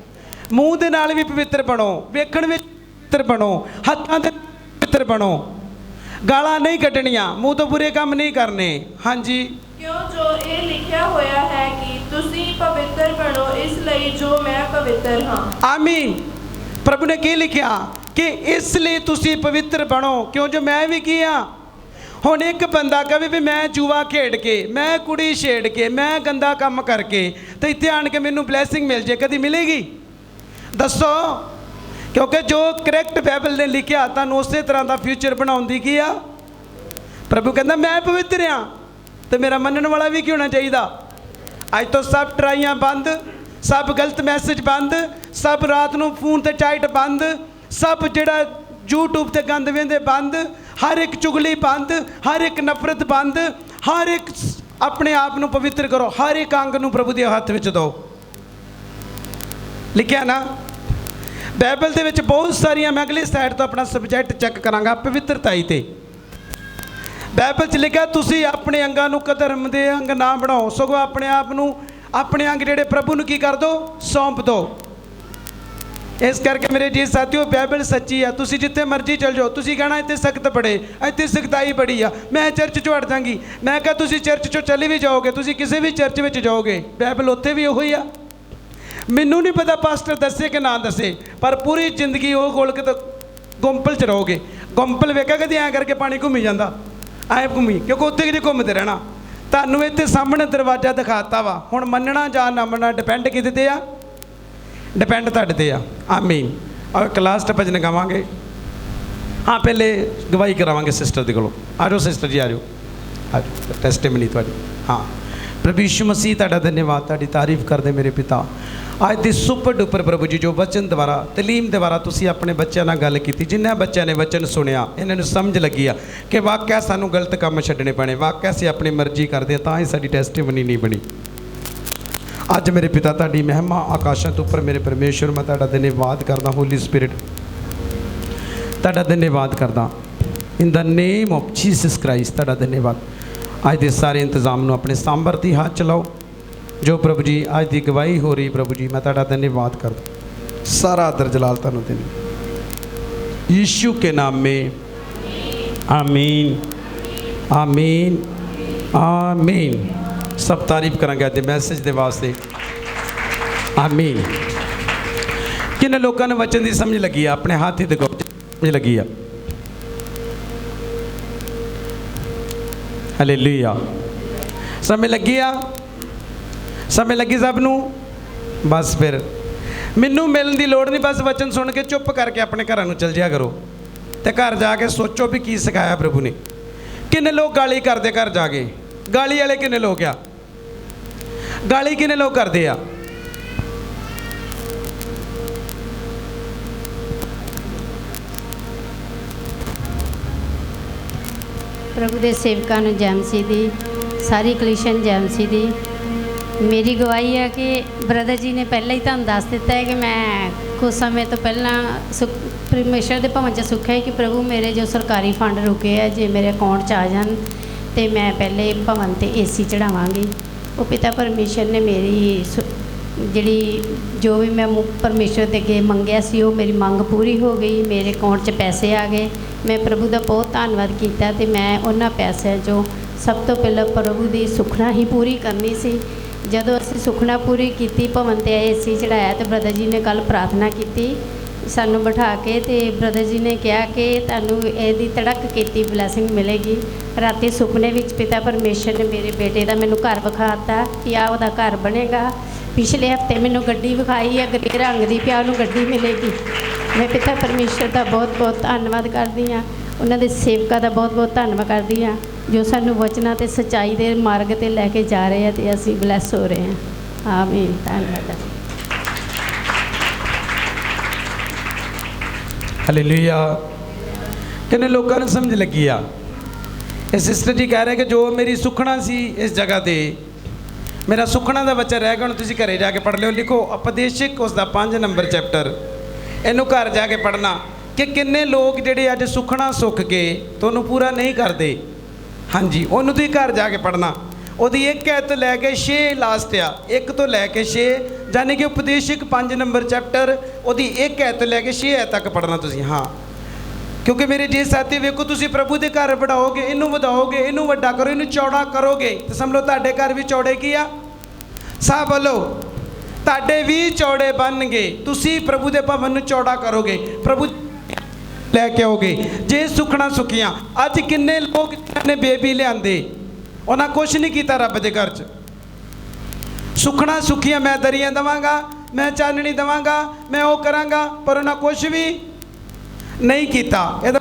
ਮੂੰਹ ਦੇ ਨਾਲ ਵੀ ਪਵਿੱਤਰ ਬਣੋ, ਵੇਖਣ ਵਿੱਚ ਪਵਿੱਤਰ ਬਣੋ, ਹੱਥਾਂ ਦੇ ਪਵਿੱਤਰ ਬਣੋ, ਗਾਲਾਂ ਨਹੀਂ ਕੱਢਣੀਆਂ, ਮੂੰਹ ਤੋਂ ਬੁਰੇ ਕੰਮ ਨਹੀਂ ਕਰਨੇ। ਹਾਂਜੀ, ਕਿਉਂ ਜੋ ਇਹ ਲਿਖਿਆ ਹੋਇਆ ਹੈ ਕਿ ਤੁਸੀਂ ਪਵਿੱਤਰ ਬਣੋ ਇਸ ਲਈ ਜੋ ਮੈਂ ਪਵਿੱਤਰ ਹਾਂ। ਆਮੀਨ। ਪ੍ਰਭੂ ਨੇ ਕੀ ਲਿਖਿਆ ਕਿ ਇਸ ਲਈ ਤੁਸੀਂ ਪਵਿੱਤਰ ਬਣੋ, ਕਿਉਂ ਜੋ ਮੈਂ ਵੀ ਕੀ ਹਾਂ। ਹੁਣ ਇੱਕ ਬੰਦਾ ਕਹੇ ਵੀ ਮੈਂ ਜੂਆ ਖੇਡ ਕੇ, ਮੈਂ ਕੁੜੀ ਛੇੜ ਕੇ, ਮੈਂ ਗੰਦਾ ਕੰਮ ਕਰਕੇ ਤੇ ਇੱਥੇ ਆਣ ਕੇ ਮੈਨੂੰ ਬਲੈਸਿੰਗ ਮਿਲ ਜੇ, ਕਦੀ ਮਿਲੇਗੀ? ਦੱਸੋ। ਕਿਉਂਕਿ ਜੋ ਕਰੈਕਟ ਬਾਈਬਲ ਨੇ ਲਿਖਿਆ ਤੁਹਾਨੂੰ ਉਸੇ ਤਰ੍ਹਾਂ ਦਾ ਫਿਊਚਰ ਬਣਾਉਣ ਦੀ ਕੀ ਆ। ਪ੍ਰਭੂ ਕਹਿੰਦਾ ਮੈਂ ਪਵਿੱਤਰ ਹਾਂ ਤੇ ਮੇਰਾ ਮੰਨਣ ਵਾਲਾ ਵੀ ਕੀ ਹੋਣਾ ਚਾਹੀਦਾ। ਅੱਜ ਤੋਂ ਸਭ ਟਰਾਈਆਂ ਬੰਦ, ਸਭ ਗਲਤ ਮੈਸੇਜ ਬੰਦ, ਸਭ ਰਾਤ ਨੂੰ ਫੋਨ ਤੇ ਚਾਈਟ ਬੰਦ, ਸਭ ਜਿਹੜਾ YouTube ਤੇ ਗੰਦ ਵੇਂਦੇ ਬੰਦ, ਹਰ ਇੱਕ ਚੁਗਲੀ ਬੰਦ, ਹਰ ਇੱਕ ਨਫ਼ਰਤ ਬੰਦ, ਹਰ ਇੱਕ ਆਪਣੇ ਆਪ ਨੂੰ ਪਵਿੱਤਰ ਕਰੋ, ਹਰ ਇੱਕ ਅੰਗ ਨੂੰ ਪ੍ਰਭੂ ਦੇ ਹੱਥ ਵਿੱਚ ਦਿਓ। ਲਿਖਿਆ ਨਾ ਬਾਈਬਲ ਦੇ ਵਿੱਚ ਬਹੁਤ ਸਾਰੀਆਂ। ਮੈਂ ਅਗਲੀ ਸਾਈਡ ਤੋਂ ਆਪਣਾ ਸਬਜੈਕਟ ਚੈੱਕ ਕਰਾਂਗਾ ਪਵਿੱਤਰਤਾਈ ਤੇ। ਬਾਈਬਲ 'ਚ ਲਿਖਿਆ ਤੁਸੀਂ ਆਪਣੇ ਅੰਗਾਂ ਨੂੰ ਕਧਰਮ ਦੇ ਅੰਗ ਨਾ ਬਣਾਓ, ਸਗੋਂ ਆਪਣੇ ਆਪ ਨੂੰ, ਆਪਣੇ ਅੰਗ ਜਿਹੜੇ ਪ੍ਰਭੂ ਨੂੰ ਕੀ ਕਰ ਦਿਓ? ਸੌਂਪ ਦਿਓ। ਇਸ ਕਰਕੇ ਮੇਰੇ ਜੀ ਸਾਥੀਓ ਬਾਈਬਲ ਸੱਚੀ ਆ। ਤੁਸੀਂ ਜਿੱਥੇ ਮਰਜ਼ੀ ਚਲ ਜਾਓ, ਤੁਸੀਂ ਕਹਿਣਾ ਇੱਥੇ ਸਖਤ ਪੜੇ, ਇੱਥੇ ਸਖਤਾਈ ਬੜੀ ਆ, ਮੈਂ ਚਰਚ 'ਚੋਂ ਹਟ ਜਾਂਗੀ। ਮੈਂ ਕਿਹਾ ਤੁਸੀਂ ਚਰਚ 'ਚੋਂ ਚਲੇ ਵੀ ਜਾਓਗੇ, ਤੁਸੀਂ ਕਿਸੇ ਵੀ ਚਰਚ ਵਿੱਚ ਜਾਓਗੇ, ਬਾਈਬਲ ਉੱਥੇ ਵੀ ਉਹੀ ਆ। ਮੈਨੂੰ ਨਹੀਂ ਪਤਾ ਪਾਸਟਰ ਦੱਸੇ ਕਿ ਨਾ ਦੱਸੇ, ਪਰ ਪੂਰੀ ਜ਼ਿੰਦਗੀ ਉਹ ਗੋਲ ਕੇ ਤਾਂ ਗੁੰਪਲ 'ਚ ਰਹੋਗੇ। ਗੁੰਪਲ ਵੇਖਿਆ ਕਦੀ ਐਂ ਕਰਕੇ ਪਾਣੀ ਘੁੰਮੀ ਜਾਂਦਾ, ਐਂ ਘੁੰਮੀ, ਕਿਉਂਕਿ ਉੱਥੇ ਕਿਤੇ ਘੁੰਮਦੇ ਰਹਿਣਾ। ਤੁਹਾਨੂੰ ਇੱਥੇ ਸਾਹਮਣੇ ਦਰਵਾਜ਼ਾ ਦਿਖਾਤਾ ਵਾ, ਹੁਣ ਮੰਨਣਾ ਜਾਂ ਨਾ ਮੰਨਣਾ ਡਿਪੈਂਡ ਕਿਹਦੇ ਤੇ ਆ? ਡਿਪੈਂਡ ਤੁਹਾਡੇ ਤੇ ਆ। ਆਮੀਨ। ਔਰ ਕਲਾਸ ਟ ਭਜਨ ਗਾਵਾਂਗੇ। ਹਾਂ ਪਹਿਲੇ ਗਵਾਹੀ ਕਰਾਵਾਂਗੇ ਸਿਸਟਰ ਦੇ ਕੋਲੋਂ। ਆ ਜਾਓ ਸਿਸਟਰ ਜੀ, ਆ ਜਾਓ, ਆ ਜਾਓ, ਟੈਸਟਿਮਨੀ ਤੁਹਾਡੀ। ਹਾਂ ਪ੍ਰਭੂ ਯਿਸੂ ਮਸੀਹ ਤੁਹਾਡਾ ਧੰਨਵਾਦ, ਤੁਹਾਡੀ ਤਾਰੀਫ ਕਰਦੇ ਮੇਰੇ ਪਿਤਾ। ਅੱਜ ਦੀ ਸੁਪਰ ਡੁਪਰ ਪ੍ਰਭੂ ਜੀ ਜੋ ਵਚਨ ਦੁਆਰਾ, ਤਲੀਮ ਦੁਆਰਾ ਤੁਸੀਂ ਆਪਣੇ ਬੱਚਿਆਂ ਨਾਲ ਗੱਲ ਕੀਤੀ, ਜਿਨ੍ਹਾਂ ਬੱਚਿਆਂ ਨੇ ਵਚਨ ਸੁਣਿਆ ਇਹਨਾਂ ਨੂੰ ਸਮਝ ਲੱਗੀ ਆ ਕਿ ਵਾਕਿਆ ਸਾਨੂੰ ਗਲਤ ਕੰਮ ਛੱਡਣੇ ਪੈਣੇ, ਵਾਕਿਆ ਅਸੀਂ ਆਪਣੀ ਮਰਜ਼ੀ ਕਰਦੇ ਹਾਂ, ਤਾਂ ਹੀ ਸਾਡੀ ਟੈਸਟਿਮਨੀ ਨਹੀਂ ਬਣੀ। ਅੱਜ ਮੇਰੇ ਪਿਤਾ ਤੁਹਾਡੀ ਮਹਿਮਾ ਆਕਾਸ਼ਾਂ ਤੋਂ ਉੱਪਰ ਮੇਰੇ ਪਰਮੇਸ਼ਵਰ, ਮੈਂ ਤੁਹਾਡਾ ਧੰਨਵਾਦ ਕਰਦਾ। ਹੋਲੀ ਸਪਿਰਿਟ ਤੁਹਾਡਾ ਧੰਨਵਾਦ ਕਰਦਾ। ਇਨ ਦਾ ਨੇਮ ਆਫ ਜੀਸਸ ਕ੍ਰਾਈਸਟ ਤੁਹਾਡਾ ਧੰਨਵਾਦ। ਅੱਜ ਦੇ ਸਾਰੇ ਇੰਤਜ਼ਾਮ ਨੂੰ ਆਪਣੇ ਸਾਂਭਰਤੀ ਹੱਥ ਚਲਾਓ। ਜੋ ਪ੍ਰਭੂ ਜੀ ਅੱਜ ਦੀ ਗਵਾਹੀ ਹੋ ਰਹੀ ਪ੍ਰਭੂ ਜੀ, ਮੈਂ ਤੁਹਾਡਾ ਧੰਨਵਾਦ ਕਰਦਾ। ਸਾਰਾ ਆਦਰ ਜਲਾਲ ਤੁਹਾਨੂੰ ਦੇਣੀ यीशु के नाम में, आमीन आमीन आमीन। सब तारीफ करांगे आज मैसेज के वास्ते। आमीन। किन्ने लोगों ने वचन की समझ लगी है? अपने हाथ ही देखो, समझ लगी है। हालेलुया। समझ लगी आ? समझ लगी सब नू? बस फिर मैनू मिलने की लोड़ नहीं, बस वचन सुन के चुप करके अपने घर में चल जाया करो तो घर जाके सोचो भी की सिखाया प्रभु ने। किन्ने लोग गाली करते घर जाके? गाली वाले किन्ने लोग आ? गाली किन्ने लोग करते आ? प्रभु के सेवकों ने जय मसीह दी, सारी कलीसिया जय मसीह दी। मेरी गवाही है कि ब्रदर जी ने पहले ही तुहानू दस दिता है कि मैं कुछ समय तो पहला परमेश्वर के भवन च सुखिया है कि प्रभु मेरे जो सरकारी फंड रुके है जे मेरे अकाउंट च आ जान तो मैं पहले भवन ते AC चढ़ावांगी। वो पिता परमेश्वर ने मेरी जी जो भी मैं परमेश्वर के अगे मंगया सी वो मेरी मंग पूरी हो गई, मेरे अकाउंट च पैसे आ गए। मैं प्रभु का बहुत धन्यवाद किया तो मैं उन्होंने पैसों जो सब तो पहले प्रभु की सुखना ही पूरी करनी सी। जदों असीं सुखना पूरी की भवन ते AC चढ़ाया तो ब्रदर जी ने कल प्रार्थना की सानू बिठा के, तो ब्रदर जी ने कहा कि तुहानू इहदी तड़क की ब्लैसिंग मिलेगी। राती सुपने विच पिता परमेश्वर ने मेरे बेटे का मैनू घर विखाता कि आ उहदा घर बनेगा। पिछले हफ्ते मैनू गड्डी विखाई है, ग्रे रंग की पिया उहनू गड्डी मिलेगी। मैं पिता परमेश्वर का बहुत बहुत धन्यवाद करती हाँ, उन्होंने सेवकों का बहुत बहुत धन्यवाद करती हाँ। ਜੋ ਸਾਨੂੰ ਵਚਨਾਂ ਤੇ ਸੱਚਾਈ ਦੇ ਮਾਰਗ ਤੇ ਲੈ ਕੇ ਜਾ ਰਹੇ ਆ ਤੇ ਅਸੀਂ ਬਲੈਸ ਹੋ ਰਹੇ ਹਾਂ। ਆਮੀਨ। ਧੰਨਵਾਦ। ਹਾਲੇਲੂਇਆ। ਕਿੰਨੇ ਲੋਕਾਂ ਨੂੰ ਸਮਝ ਲੱਗੀ ਆ। ਇਹ ਸਿਸਟਰ ਜੀ ਕਹਿ ਰਹੇ ਕਿ ਜੋ ਮੇਰੀ ਸੁਖਣਾ ਸੀ ਇਸ ਜਗ੍ਹਾ ਤੇ, ਮੇਰਾ ਸੁਖਣਾ ਦਾ ਬੱਚਾ ਰਹਿ ਗਿਆ। ਹੁਣ ਤੁਸੀਂ ਘਰੇ ਜਾ ਕੇ ਪੜ੍ਹ ਲਿਓ। ਲਿਖੋ ਉਪਦੇਸ਼ਕ ਉਸ ਦਾ 5 ਨੰਬਰ ਚੈਪਟਰ, ਇਹਨੂੰ ਘਰ ਜਾ ਕੇ ਪੜ੍ਹਨਾ ਕਿ ਕਿੰਨੇ ਲੋਕ ਜਿਹੜੇ ਅੱਜ ਸੁਖਣਾ ਸੁੱਖ ਕੇ ਤੁਹਾਨੂੰ ਪੂਰਾ ਨਹੀਂ ਕਰਦੇ। ਹਾਂਜੀ, ਉਹਨੂੰ ਤੁਸੀਂ ਘਰ ਜਾ ਕੇ ਪੜ੍ਹਨਾ। ਉਹਦੀ 1 ਐਤ ਲੈ ਕੇ 6 ਲਾਸਟ ਆ, 1 ਤੋਂ ਲੈ ਕੇ 6, ਯਾਨੀ ਕਿ ਉਪਦੇਸ਼ਕ 5 ਨੰਬਰ ਚੈਪਟਰ, ਉਹਦੀ 1 ਐਤ ਲੈ ਕੇ 6 ਐਤ ਤੱਕ ਪੜ੍ਹਨਾ ਤੁਸੀਂ। ਹਾਂ, ਕਿਉਂਕਿ ਮੇਰੇ ਜੇ ਸਾਥੀ ਵੇਖੋ, ਤੁਸੀਂ ਪ੍ਰਭੂ ਦੇ ਘਰ ਵਧਾਓਗੇ, ਇਹਨੂੰ ਵਧਾਓਗੇ, ਇਹਨੂੰ ਵੱਡਾ ਕਰੋ, ਇਹਨੂੰ ਚੌੜਾ ਕਰੋਗੇ ਤੇ ਸਮਝ ਲਓ ਤੁਹਾਡੇ ਘਰ ਵੀ ਚੌੜੇ ਕੀ ਆ। ਸਾਹ ਬੋਲੋ, ਤੁਹਾਡੇ ਵੀ ਚੌੜੇ ਬਣਨਗੇ। ਤੁਸੀਂ ਪ੍ਰਭੂ ਦੇ ਭਵਨ ਨੂੰ ਚੌੜਾ ਕਰੋਗੇ, ਪ੍ਰਭੂ ਲੈ ਕੇ ਆਓਗੇ ਜੇ ਸੁਖਣਾ ਸੁਖੀਆਂ। ਅੱਜ ਕਿੰਨੇ ਲੋਕ ਨੇ ਬੇਬੀ ਲਿਆਂਦੇ, ਉਹਨਾਂ ਕੁਛ ਨਹੀਂ ਕੀਤਾ ਰੱਬ ਦੇ ਘਰ 'ਚ। ਸੁਖਣਾ ਸੁਖੀਆਂ, ਮੈਂ ਦਰੀਆਂ ਦੇਵਾਂਗਾ, ਮੈਂ ਚਾਨਣੀ ਦੇਵਾਂਗਾ, ਮੈਂ ਉਹ ਕਰਾਂਗਾ, ਪਰ ਉਹਨਾਂ ਕੁਛ ਵੀ ਨਹੀਂ ਕੀਤਾ। ਇਹਦਾ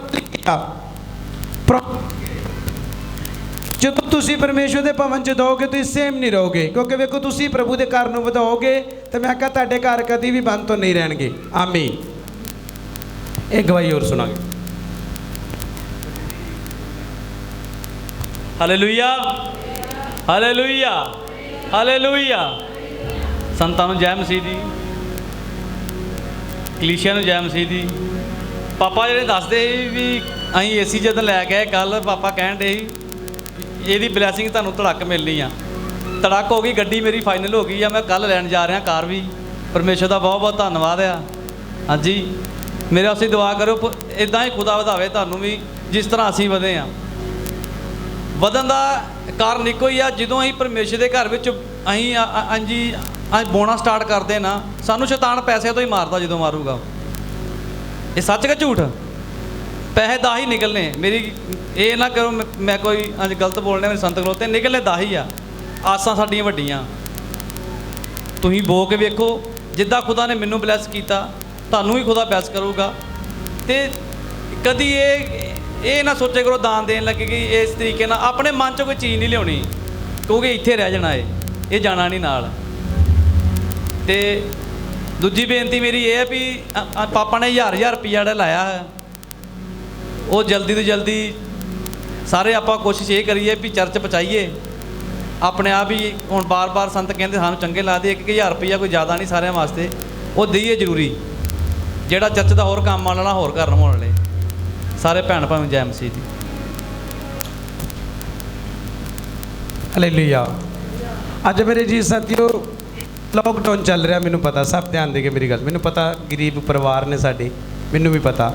ਜਦੋਂ ਤੁਸੀਂ ਪਰਮੇਸ਼ਵਰ ਦੇ ਭਵਨ 'ਚ ਦੋਗੇ ਤੁਸੀਂ ਸੇਮ ਨਹੀਂ ਰਹੋਗੇ, ਕਿਉਂਕਿ ਵੇਖੋ ਤੁਸੀਂ ਪ੍ਰਭੂ ਦੇ ਘਰ ਨੂੰ ਵਧਾਓਗੇ ਤੇ ਮੈਂ ਕਹਾਂ ਤੁਹਾਡੇ ਘਰ ਕਦੀ ਵੀ ਬੰਦ ਤੋਂ ਨਹੀਂ ਰਹਿਣਗੇ। ਆਮੀਨ। एक गवाही और सुनांगे। Hallelujah, hallelujah, hallelujah. संतां नूं जय मसीह दी, कलीसिया नूं जय मसीह दी। पापा ਜਿਹੜੇ ਦੱਸਦੇ ਸੀ ਵੀ ਅਸੀਂ ਏਸੀ ਜਦੋਂ ਲੈ ਕੇ ਆਏ ਕੱਲ੍ਹ, ਪਾਪਾ ਕਹਿਣ ਡੇ ਸੀ ਇਹਦੀ ਬਲੈਸਿੰਗ ਤੁਹਾਨੂੰ ਧੜਕ ਮਿਲਣੀ ਆ। ਧੜਕ ਹੋ ਗਈ, ਗੱਡੀ ਮੇਰੀ ਫਾਈਨਲ ਹੋ ਗਈ ਆ। ਮੈਂ ਕੱਲ੍ਹ ਲੈਣ ਜਾ ਰਿਹਾ ਕਾਰ ਵੀ। ਪਰਮੇਸ਼ਰ ਦਾ ਬਹੁਤ ਬਹੁਤ ਧੰਨਵਾਦ ਆ। ਹਾਂਜੀ, ਮੇਰੇ ਵਾਸਤੇ ਦੁਆ ਕਰੋ, ਇੱਦਾਂ ਹੀ ਖੁਦਾ ਵਧਾਵੇ ਤੁਹਾਨੂੰ ਵੀ ਜਿਸ ਤਰ੍ਹਾਂ ਅਸੀਂ ਵਧੇ ਹਾਂ। ਵਧਣ ਦਾ ਕਾਰਨ ਇੱਕੋ ਹੀ ਆ, ਜਦੋਂ ਅਸੀਂ ਪਰਮੇਸ਼ਰ ਦੇ ਘਰ ਵਿੱਚ ਅਸੀਂ ਬੋਣਾ ਸਟਾਰਟ ਕਰਦੇ ਨਾ, ਸਾਨੂੰ ਸ਼ੈਤਾਨ ਪੈਸੇ ਤੋਂ ਹੀ ਮਾਰਦਾ। ਜਦੋਂ ਮਾਰੂਗਾ, ਇਹ ਸੱਚ ਕਿ ਝੂਠ? ਪੈਸੇ 10 ਹੀ ਨਿਕਲਣੇ। ਮੇਰੀ ਇਹ ਨਾ ਕਰੋ ਮੈਂ ਕੋਈ ਅੱਜ ਗਲਤ ਬੋਲਣੇ, ਮੇਰੇ ਸੰਤ ਖਲੋਤੇ ਨਿਕਲਣੇ 10 ਹੀ ਆ। ਆਸਾਂ ਸਾਡੀਆਂ ਵੱਡੀਆਂ। ਤੁਸੀਂ ਬੋ ਕੇ ਵੇਖੋ, ਜਿੱਦਾਂ ਖੁਦਾ ਨੇ ਮੈਨੂੰ ਬਲੈਸ ਕੀਤਾ ਤੁਹਾਨੂੰ ਵੀ ਖੁਦਾ ਬਲੈਸ ਕਰੂਗਾ। ਤੇ ਕਦੀ ਇਹ ਨਾ ਸੋਚੇ ਕਰੋ ਦਾਨ ਦੇਣ ਲੱਗੇ ਕਿ ਇਸ ਤਰੀਕੇ ਨਾਲ ਆਪਣੇ ਮਨ 'ਚੋਂ ਕੋਈ ਚੀਜ਼ ਨਹੀਂ ਲਿਆਉਣੀ, ਕਿਉਂਕਿ ਇੱਥੇ ਰਹਿ ਜਾਣਾ ਇਹ ਜਾਣਾ ਨਹੀਂ ਨਾਲ। ਤੇ ਦੂਜੀ ਬੇਨਤੀ ਮੇਰੀ ਇਹ ਹੈ ਵੀ ਪਾਪਾ ਨੇ 1000 ਰੁਪਈਆ ਜਿਹੜਾ ਲਾਇਆ ਹੈ, ਉਹ ਜਲਦੀ ਤੋਂ ਜਲਦੀ ਸਾਰੇ ਆਪਾਂ ਕੋਸ਼ਿਸ਼ ਇਹ ਕਰੀਏ ਵੀ ਚਰਚ ਪਹੁੰਚਾਈਏ। ਆਪਣੇ ਆਪ ਹੀ ਹੁਣ ਬਾਰ-ਬਾਰ ਸੰਤ ਕਹਿੰਦੇ ਸਾਨੂੰ ਚੰਗੇ ਲੱਗਦੇ, 1000 ਰੁਪਈਆ ਕੋਈ ਜ਼ਿਆਦਾ ਨਹੀਂ ਸਾਰਿਆਂ ਵਾਸਤੇ, ਉਹ ਦਈਏ ਜ਼ਰੂਰੀ। ਜਿਹੜਾ ਚਰਚ ਦਾ ਹੋਰ ਕੰਮ ਆਉਣ ਵਾਲਾ ਹੋਰ ਘਰ ਹੋਣ ਵਾਲੇ ਸਾਰੇ ਭੈਣ ਭਾਵੇਂ ਜੈ ਮਸੀਹ ਦੀ। ਹਾਲੇਲੂਇਆ। ਅੱਜ ਮੇਰੇ ਜੀ ਸਾਥੀਓ, ਲੋਕਡਾਊਨ ਚੱਲ ਰਿਹਾ, ਮੈਨੂੰ ਪਤਾ, ਸਭ ਧਿਆਨ ਦੇ ਕੇ ਮੇਰੀ ਗੱਲ, ਮੈਨੂੰ ਪਤਾ ਗਰੀਬ ਪਰਿਵਾਰ ਨੇ ਸਾਡੇ, ਮੈਨੂੰ ਵੀ ਪਤਾ,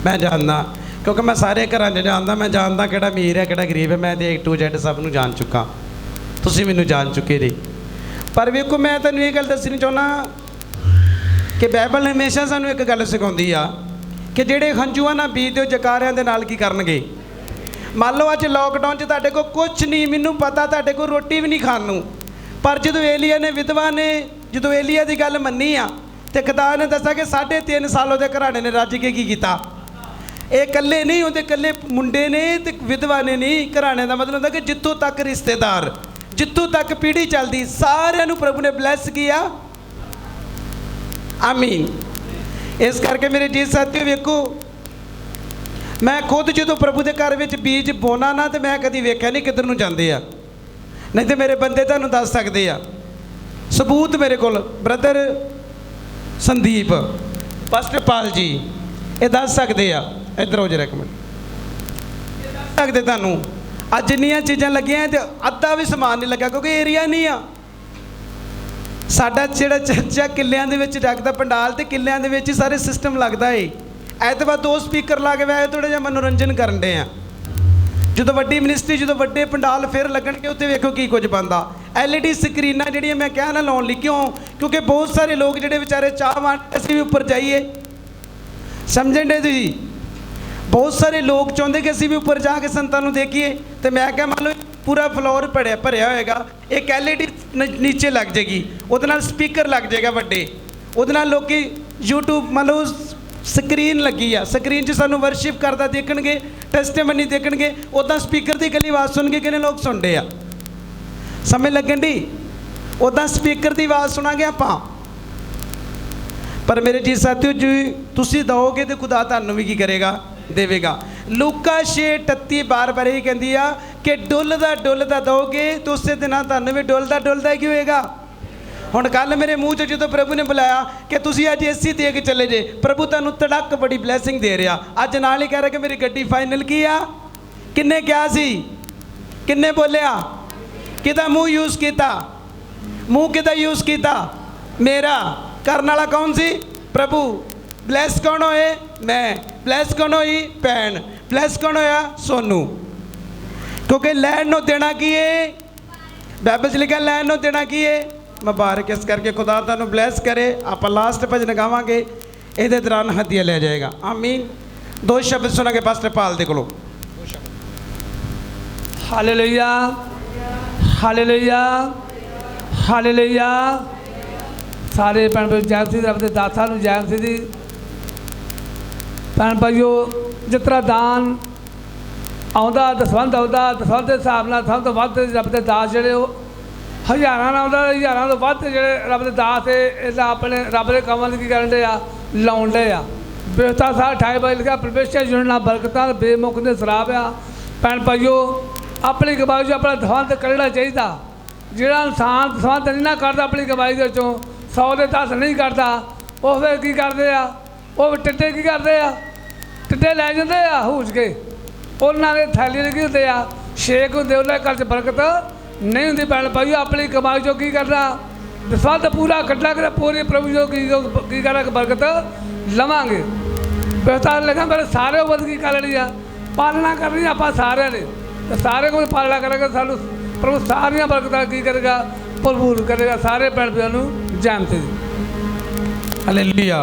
ਮੈਂ ਜਾਣਦਾ, ਕਿਉਂਕਿ ਮੈਂ ਸਾਰੇ ਘਰਾਂ 'ਚ ਜਾਣਦਾ। ਮੈਂ ਜਾਣਦਾ ਕਿਹੜਾ ਅਮੀਰ ਹੈ ਕਿਹੜਾ ਗਰੀਬ ਹੈ। ਮੈਂ ਤੇ A to Z ਸਭ ਨੂੰ ਜਾਣ ਚੁੱਕਾ, ਤੁਸੀਂ ਮੈਨੂੰ ਜਾਣ ਚੁੱਕੇ ਜੀ। ਪਰ ਵੇਖੋ, ਮੈਂ ਤੁਹਾਨੂੰ ਇਹ ਗੱਲ ਦੱਸਣੀ ਚਾਹੁੰਦਾ ਕਿ ਬਾਈਬਲ ਹਮੇਸ਼ਾ ਸਾਨੂੰ ਇੱਕ ਗੱਲ ਸਿਖਾਉਂਦੀ ਆ ਕਿ ਜਿਹੜੇ ਹੰਝੂਆਂ ਨਾਲ ਬੀਜਦੇ, ਉਹ ਜਕਾਰਿਆਂ ਦੇ ਨਾਲ ਕੀ ਕਰਨਗੇ। ਮੰਨ ਲਓ ਅੱਜ ਲੋਕਡਾਊਨ 'ਚ ਤੁਹਾਡੇ ਕੋਲ ਕੁਛ ਨਹੀਂ, ਮੈਨੂੰ ਪਤਾ ਤੁਹਾਡੇ ਕੋਲ ਰੋਟੀ ਵੀ ਨਹੀਂ ਖਾਣ ਨੂੰ, ਪਰ ਜਦੋਂ ਏਲੀਆ ਨੇ ਵਿਧਵਾ ਨੇ ਜਦੋਂ ਏਲੀਆ ਦੀ ਗੱਲ ਮੰਨੀ ਆ ਤੇ ਖੁਦਾ ਨੇ ਦੱਸਿਆ ਕਿ 3.5 ਸਾਲ ਉਹਦੇ ਘਰਾਣੇ ਨੇ ਰੱਜ ਕੇ ਕੀ ਕੀਤਾ। ਇਹ ਇਕੱਲੇ ਨਹੀਂ, ਉਹਦੇ ਇਕੱਲੇ ਮੁੰਡੇ ਨੇ ਤੇ ਵਿਧਵਾ ਨੇ ਨਹੀਂ। ਘਰਾਣੇ ਦਾ ਮਤਲਬ ਹੁੰਦਾ ਕਿ ਜਿੱਥੋਂ ਤੱਕ ਰਿਸ਼ਤੇਦਾਰ, ਜਿੱਥੋਂ ਤੱਕ ਪੀੜ੍ਹੀ ਚੱਲਦੀ, ਸਾਰਿਆਂ ਨੂੰ ਪ੍ਰਭੂ ਨੇ ਬਲੈਸ ਕੀਤਾ। ਆਮੀਨ। ਇਸ ਕਰਕੇ ਮੇਰੇ ਜੀ ਸਾਥੀਓ ਵੇਖੋ, ਮੈਂ ਖੁਦ ਜਦੋਂ ਪ੍ਰਭੂ ਦੇ ਘਰ ਵਿੱਚ ਬੀਜ ਬੋਣਾ ਨਾ, ਤੇ ਮੈਂ ਕਦੀ ਵੇਖਿਆ ਨਹੀਂ ਕਿੱਧਰ ਨੂੰ ਜਾਂਦੇ ਆ। ਨਹੀਂ ਤੇ ਮੇਰੇ ਬੰਦੇ ਤੁਹਾਨੂੰ ਦੱਸ ਸਕਦੇ ਆ, ਸਬੂਤ ਮੇਰੇ ਕੋਲ, ਬ੍ਰਦਰ ਸੰਦੀਪ, ਪਾਸਟਰ ਪਾਲ ਜੀ, ਇਹ ਦੱਸ ਸਕਦੇ ਆ। ਇੱਧਰ ਹੋ ਜਰਾ ਇੱਕ ਮਿੰਟ, ਦੱਸ ਸਕਦੇ ਤੁਹਾਨੂੰ। ਅੱਜ ਇੰਨੀਆਂ ਚੀਜ਼ਾਂ ਲੱਗੀਆਂ ਤੇ ਅੱਧਾ ਵੀ ਸਮਾਨ ਨਹੀਂ ਲੱਗਾ, ਕਿਉਂਕਿ ਏਰੀਆ ਨਹੀਂ ਆ ਸਾਡਾ। ਜਿਹੜਾ ਚਰਚਾ ਕਿੱਲਿਆਂ ਦੇ ਵਿੱਚ ਰੱਖਦਾ ਪੰਡਾਲ, ਤੇ ਕਿੱਲਿਆਂ ਦੇ ਵਿੱਚ ਹੀ ਸਾਰੇ ਸਿਸਟਮ ਲੱਗਦਾ ਏ। ਐਤਵਾਰ 2 ਸਪੀਕਰ ਲਾ ਕੇ ਵੈਸੇ ਥੋੜ੍ਹਾ ਜਿਹਾ ਮਨੋਰੰਜਨ ਕਰਨ ਦੇ ਆ। ਜਦੋਂ ਵੱਡੀ ਮਿਨਿਸਟਰੀ, ਜਦੋਂ ਵੱਡੇ ਪੰਡਾਲ ਫਿਰ ਲੱਗਣਗੇ, ਉੱਥੇ ਵੇਖੋ ਕੀ ਕੁਝ ਬਣਦਾ। LED ਸਕਰੀਨਾਂ ਜਿਹੜੀਆਂ ਮੈਂ ਕਿਹਾ ਨਾ ਲਾਉਣ ਲਈ, ਕਿਉਂ? ਕਿਉਂਕਿ ਬਹੁਤ ਸਾਰੇ ਲੋਕ ਜਿਹੜੇ ਵਿਚਾਰੇ ਚਾਹਵਾਨ ਅਸੀਂ ਵੀ ਉੱਪਰ ਜਾਈਏ, ਸਮਝਣ ਦੇ ਤੁਸੀਂ। ਬਹੁਤ ਸਾਰੇ ਲੋਕ ਚਾਹੁੰਦੇ ਕਿ ਅਸੀਂ ਵੀ ਉੱਪਰ ਜਾ ਕੇ ਸੰਤਾਂ ਨੂੰ ਦੇਖੀਏ। ਤੇ ਮੈਂ ਕਿਹਾ ਮੰਨ ਲਓ ਪੂਰਾ ਫਲੋਰ ਭਰਿਆ ਹੋਏਗਾ, ਇੱਕ LED ਨੀਚੇ ਲੱਗ ਜਾਏਗੀ, ਉਹਦੇ ਨਾਲ ਸਪੀਕਰ ਲੱਗ ਜਾਏਗਾ ਵੱਡੇ, ਉਹਦੇ ਨਾਲ ਲੋਕੀ YouTube ਮੰਨ ਲਓ ਸਕਰੀਨ ਲੱਗੀ ਆ, ਸਕਰੀਨ 'ਚ ਸਾਨੂੰ ਵਰਸ਼ਿਪ ਕਰਦਾ ਦੇਖਣਗੇ, ਟੈਸਟੀਮਨੀ ਦੇਖਣਗੇ, ਉੱਦਾਂ ਸਪੀਕਰ ਦੀ ਇਕੱਲੀ ਆਵਾਜ਼ ਸੁਣ ਕੇ ਕਿੰਨੇ ਲੋਕ ਸੁਣਦੇ ਆ, ਸਮਝ ਲੱਗਣ ਦੀ, ਉੱਦਾਂ ਸਪੀਕਰ ਦੀ ਆਵਾਜ਼ ਸੁਣਾਂਗੇ ਆਪਾਂ। ਪਰ ਮੇਰੇ ਜੀ ਸਾਥੀਓ, ਜੀ ਤੁਸੀਂ ਦਓਗੇ ਤੇ ਖੁਦਾ ਤੁਹਾਨੂੰ ਵੀ ਕੀ ਕਰੇਗਾ, ਦੇਵੇਗਾ। ਲੂਕਾ 6:38 ਬਾਰ-ਬਾਰ ਹੀ ਕਹਿੰਦੀ ਆ ਕਿ ਡੁੱਲਦਾ ਦੋਗੇ ਤੇ ਉਸੇ ਦਿਨਾਂ ਤੁਹਾਨੂੰ ਵੀ ਡੁੱਲਦਾ ਕੀ ਹੋਏਗਾ। ਹੁਣ ਕੱਲ ਮੇਰੇ ਮੂੰਹ 'ਚ ਜਦੋਂ ਪ੍ਰਭੂ ਨੇ ਬੁਲਾਇਆ ਕਿ ਤੁਸੀਂ ਅੱਜ ਏਸੀ ਦੇ ਕੇ ਚਲੇ ਜੇ, ਪ੍ਰਭੂ ਤੁਹਾਨੂੰ ਤੜਕ ਬੜੀ ਬਲੈਸਿੰਗ ਦੇ ਰਿਹਾ। ਅੱਜ ਨਾਲ ਹੀ ਕਹਿ ਰਿਹਾ ਕਿ ਮੇਰੀ ਗੱਡੀ ਫਾਈਨਲ ਕੀ ਆ। ਕਿੰਨੇ ਕਿਹਾ ਸੀ, ਕਿੰਨੇ ਬੋਲਿਆ, ਕਿਹਦਾ ਮੂੰਹ ਯੂਜ਼ ਕੀਤਾ, ਮੂੰਹ ਕਿਹਦਾ ਯੂਜ਼ ਕੀਤਾ, ਮੇਰਾ। ਕਰਨ ਵਾਲਾ ਕੌਣ ਸੀ, ਪ੍ਰਭੂ। ਬਲੈਸ ਕੌਣ ਹੋਏ, ਮੈਂ। ਬਲੈਸ ਕੌਣ ਹੋਈ, ਭੈਣ। ਬਲੈਸ ਕੌਣ ਹੋਇਆ, ਸੋਨੂ। ਕਿਉਂਕਿ ਲੈਣ ਨੂੰ ਦੇਣਾ ਕੀ ਹੈ, ਬਾਈਬਲ 'ਚ ਲਿਖਿਆ ਲੈਣ ਨੂੰ ਦੇਣਾ ਕੀ ਹੈ, ਮੁਬਾਰਕ। ਇਸ ਕਰਕੇ ਖੁਦਾ ਤੁਹਾਨੂੰ ਬਲੈਸ ਕਰੇ। ਆਪਾਂ ਲਾਸਟ ਭਜਨ ਗਾਵਾਂਗੇ, ਇਹਦੇ ਦੌਰਾਨ ਹਦੀਆ ਲੈ ਜਾਏਗਾ। ਆਮੀਨ। 2 ਸ਼ਬਦ ਸੁਣਾਂਗੇ ਪਾਸਟਰ ਪਾਲ ਦੇ ਕੋਲੋਂ। Hallelujah, hallelujah, hallelujah. ਸਾਰੇ ਭੈਣ ਭਾਈ ਜੈ ਮਸੀਹ, ਰੱਬ ਦੇ ਦਾਸਾਂ ਨੂੰ ਜੈ ਮਸੀਹ ਦੀ। ਭੈਣ ਭਾਈਓ, ਜਿਸ ਤਰ੍ਹਾਂ ਦਾਨ ਆਉਂਦਾ, ਦਸਵੰਧ ਆਉਂਦਾ, ਦਸਵੰਧ ਦੇ ਹਿਸਾਬ ਨਾਲ ਸਭ ਤੋਂ ਵੱਧ ਰੱਬ ਦੇ ਦਾਸ ਜਿਹੜੇ ਉਹ ਹਜ਼ਾਰਾਂ ਨਾਲ ਆਉਂਦਾ, ਹਜ਼ਾਰਾਂ ਤੋਂ ਵੱਧ ਜਿਹੜੇ ਰੱਬ ਦੇ ਦਾਸ ਇਹਦਾ ਆਪਣੇ ਰੱਬ ਦੇ ਕੰਮਾਂ ਦੀ ਕੀ ਕਰਨ ਦੇ ਆ, ਲਾਉਣ ਦੇ ਆ। ਬਿਰਤਾ ਸਾਹਿਬ 28 ਬਾਈ ਲਿਖਿਆ, ਪਰਮੇਸ਼ਰ ਜੁੜਨਾ ਬਰਕਤਾਂ ਬੇਮੁੱਕ ਦੇ ਸਰਾਬ ਆ। ਭੈਣ ਭਾਈਓ, ਆਪਣੀ ਕਮਾਈ 'ਚ ਆਪਣਾ ਦਸਵੰਧ ਕੱਢਣਾ ਚਾਹੀਦਾ। ਜਿਹੜਾ ਇਨਸਾਨ ਦਸਵੰਧ ਨਹੀਂ ਨਾ ਕਰਦਾ ਆਪਣੀ ਕਮਾਈ ਦੇ ਵਿੱਚੋਂ, 100 ਦੇ 10 ਨਹੀਂ ਕਰਦਾ, ਉਹ ਫਿਰ ਕੀ ਕਰਦੇ ਆ, ਉਹ ਟਿੱਡੇ ਕੀ ਕਰਦੇ ਆ, ਟਿੱਡੇ ਲੈ ਜਾਂਦੇ ਆ ਹੂਜ ਕੇ। ਉਹਨਾਂ ਦੇ ਥੈਲੀ ਲੱਗੇ ਹੁੰਦੇ ਆ, ਛੇਕ ਹੁੰਦੇ, ਉਹਨਾਂ ਘਰ 'ਚ ਬਰਕਤ ਨਹੀਂ ਹੁੰਦੀ। ਭੈਣ ਭਾਈ, ਆਪਣੀ ਕਮਾਈ 'ਚੋਂ ਕੀ ਕਰਨਾ, ਦਸਵੰਧ ਪੂਰਾ ਕੱਢਣਾ ਕਿ ਪੂਰੇ ਪ੍ਰਭੂ ਜੋ ਕੀ ਕਰਨਾ, ਬਰਕਤ ਲਵਾਂਗੇ। ਬਿਹਤਰ ਲੱਗਾ ਮੇਰੇ ਸਾਰੇ ਵੱਧ ਕੀ ਕਰ ਲੈਣੀ ਆ, ਪਾਲਣਾ ਕਰਨੀ ਆਪਾਂ ਸਾਰਿਆਂ ਨੇ, ਤੇ ਸਾਰੇ ਕੋਈ ਪਾਲਣਾ ਕਰਾਂਗੇ, ਸਾਨੂੰ ਪ੍ਰਭੂ ਸਾਰੀਆਂ ਬਰਕਤਾਂ ਕੀ ਕਰੇਗਾ, ਭਰਪੂਰ ਕਰੇਗਾ। ਸਾਰੇ ਭੈਣ ਭਾਈਆਂ ਨੂੰ ਜੈ ਮਸੀਹ ਦੀ। ਹਾਲੇਲੂਇਆ।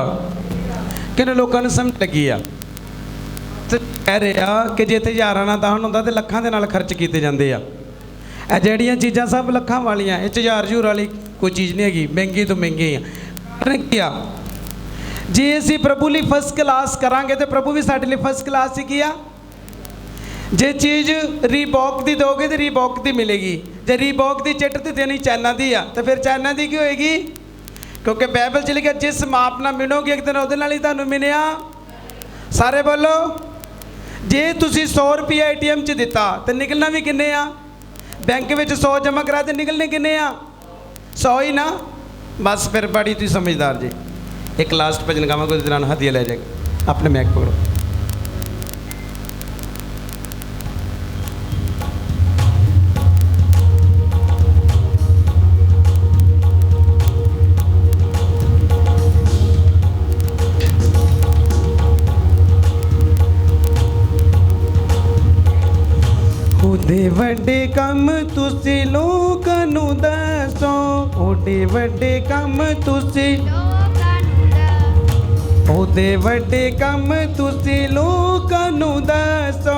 ਕਿੰਨੇ ਲੋਕਾਂ ਨੂੰ ਸਮਝ ਲੱਗੀ ਆ, ਤੇ ਕਹਿ ਰਹੇ ਆ ਕਿ ਜੇ ਤੇ ਹਜ਼ਾਰਾਂ ਨਾਲ ਦਾਨ ਹੁੰਦਾ ਤੇ ਲੱਖਾਂ ਦੇ ਨਾਲ ਖਰਚ ਕੀਤੇ ਜਾਂਦੇ ਆ। ਇਹ ਜਿਹੜੀਆਂ ਚੀਜ਼ਾਂ ਸਭ ਲੱਖਾਂ ਵਾਲੀਆਂ, ਇਹ 'ਚ ਹਜ਼ਾਰ ਵਾਲੀ ਕੋਈ ਚੀਜ਼ ਨਹੀਂ ਹੈਗੀ, ਮਹਿੰਗੀ ਤੋਂ ਮਹਿੰਗੀ ਆ। ਕਿਆ ਜੇ ਅਸੀਂ ਪ੍ਰਭੂ ਲਈ ਫਸਟ ਕਲਾਸ ਕਰਾਂਗੇ ਤੇ ਪ੍ਰਭੂ ਵੀ ਸਾਡੇ ਲਈ ਫਸਟ ਕਲਾਸ ਹੀ ਕੀਆ। ਜੇ ਚੀਜ਼ ਰੀਬੌਕ ਦੀ ਦੋਗੇ ਤੇ ਰੀਬੌਕ ਦੀ ਮਿਲੇਗੀ। ਜੇ ਰੀਬੌਕ ਦੀ ਚਿੱਟ ਤੇ ਦੇਣੀ ਚਾਈਨਾ ਦੀ ਆ ਤਾਂ ਫਿਰ ਚਾਈਨਾ ਦੀ ਕੀ ਹੋਏਗੀ, ਕਿਉਂਕਿ ਬਾਈਬਲ 'ਚ ਲਿਖਿਆ ਜਿਸ ਮਾਪ ਨਾਲ ਮਿਣੋਗੇ ਇੱਕ ਦਿਨ ਉਹਦੇ ਨਾਲ ਹੀ ਤੁਹਾਨੂੰ ਮਿਲਿਆ। ਸਾਰੇ ਬੋਲੋ। ਜੇ ਤੁਸੀਂ 100 ਰੁਪਏ ATM 'ਚ ਦਿੱਤਾ ਤੇ ਨਿਕਲਣਾ ਵੀ ਕਿੰਨੇ ਆ, ਬੈਂਕ ਵਿੱਚ 100 ਜਮ੍ਹਾਂ ਕਰਾ ਤੇ ਨਿਕਲਣੇ ਕਿੰਨੇ ਆ, 100 ਹੀ ਨਾ। ਬਸ ਫਿਰ ਬੜੀ ਤੁਸੀਂ ਸਮਝਦਾਰ ਜੀ। ਇੱਕ ਲਾਸਟ ਭਜਨ ਗਾਵਾਂਗੇ, ਉਹਦੇ ਦੌਰਾਨ ਹਦੀਆ ਲੈ ਜਾਏਗਾ। ਆਪਣੇ ਮੈਕ ਪਕੜੋ। ਉਹਦੇ ਵੱਡੇ ਕੰਮ ਤੁਸੀਂ ਲੋਕਾਂ ਨੂੰ ਦੱਸੋ, ਉਹਦੇ ਵੱਡੇ ਕੰਮ ਤੁਸੀਂ ਲੋਕਾਂ ਨੂੰ ਦੱਸੋ, ਉਹਦੇ ਵੱਡੇ ਕੰਮ ਤੁਸੀਂ ਲੋਕਾਂ ਨੂੰ ਦੱਸੋ,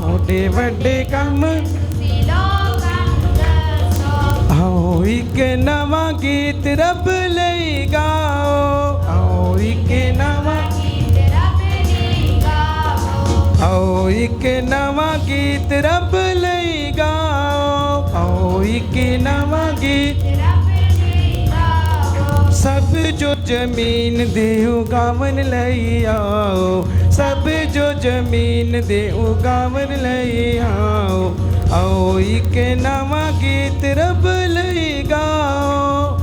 ਉਹਦੇ ਵੱਡੇ ਕੰਮ ਤੁਸੀਂ ਲੋਕਾਂ ਨੂੰ ਦੱਸੋ। ਆਓ ਇੱਕ ਨਵਾਂ ਗੀਤ ਰੱਬ ਲਈ ਗਾਓ, ਆਓ ਇੱਕ ਨਵਾਂ ਗੀਤ ਰੱਬ ਲਈ ਗਾਓ, ਆਓ ਇੱਕ ਨਵਾਂ ਗੀਤ ਰੱਬ ਲਈ ਗਾਓ, ਆਓ ਇੱਕ ਨਵਾਂ ਗੀਤ ਰੱਬ ਲਈ ਗਾਓ। ਸਭ ਜੋ ਜ਼ਮੀਨ ਦੇ ਉਗਾਵਣ ਲਈ ਆਓ, ਸਭ ਜੋ ਜ਼ਮੀਨ ਦੇ ਉਗਾਵਣ ਲਈ ਆਓ, ਆਓ ਇੱਕ ਨਵਾਂ ਗੀਤ ਰੱਬ ਲਈ ਗਾਓ,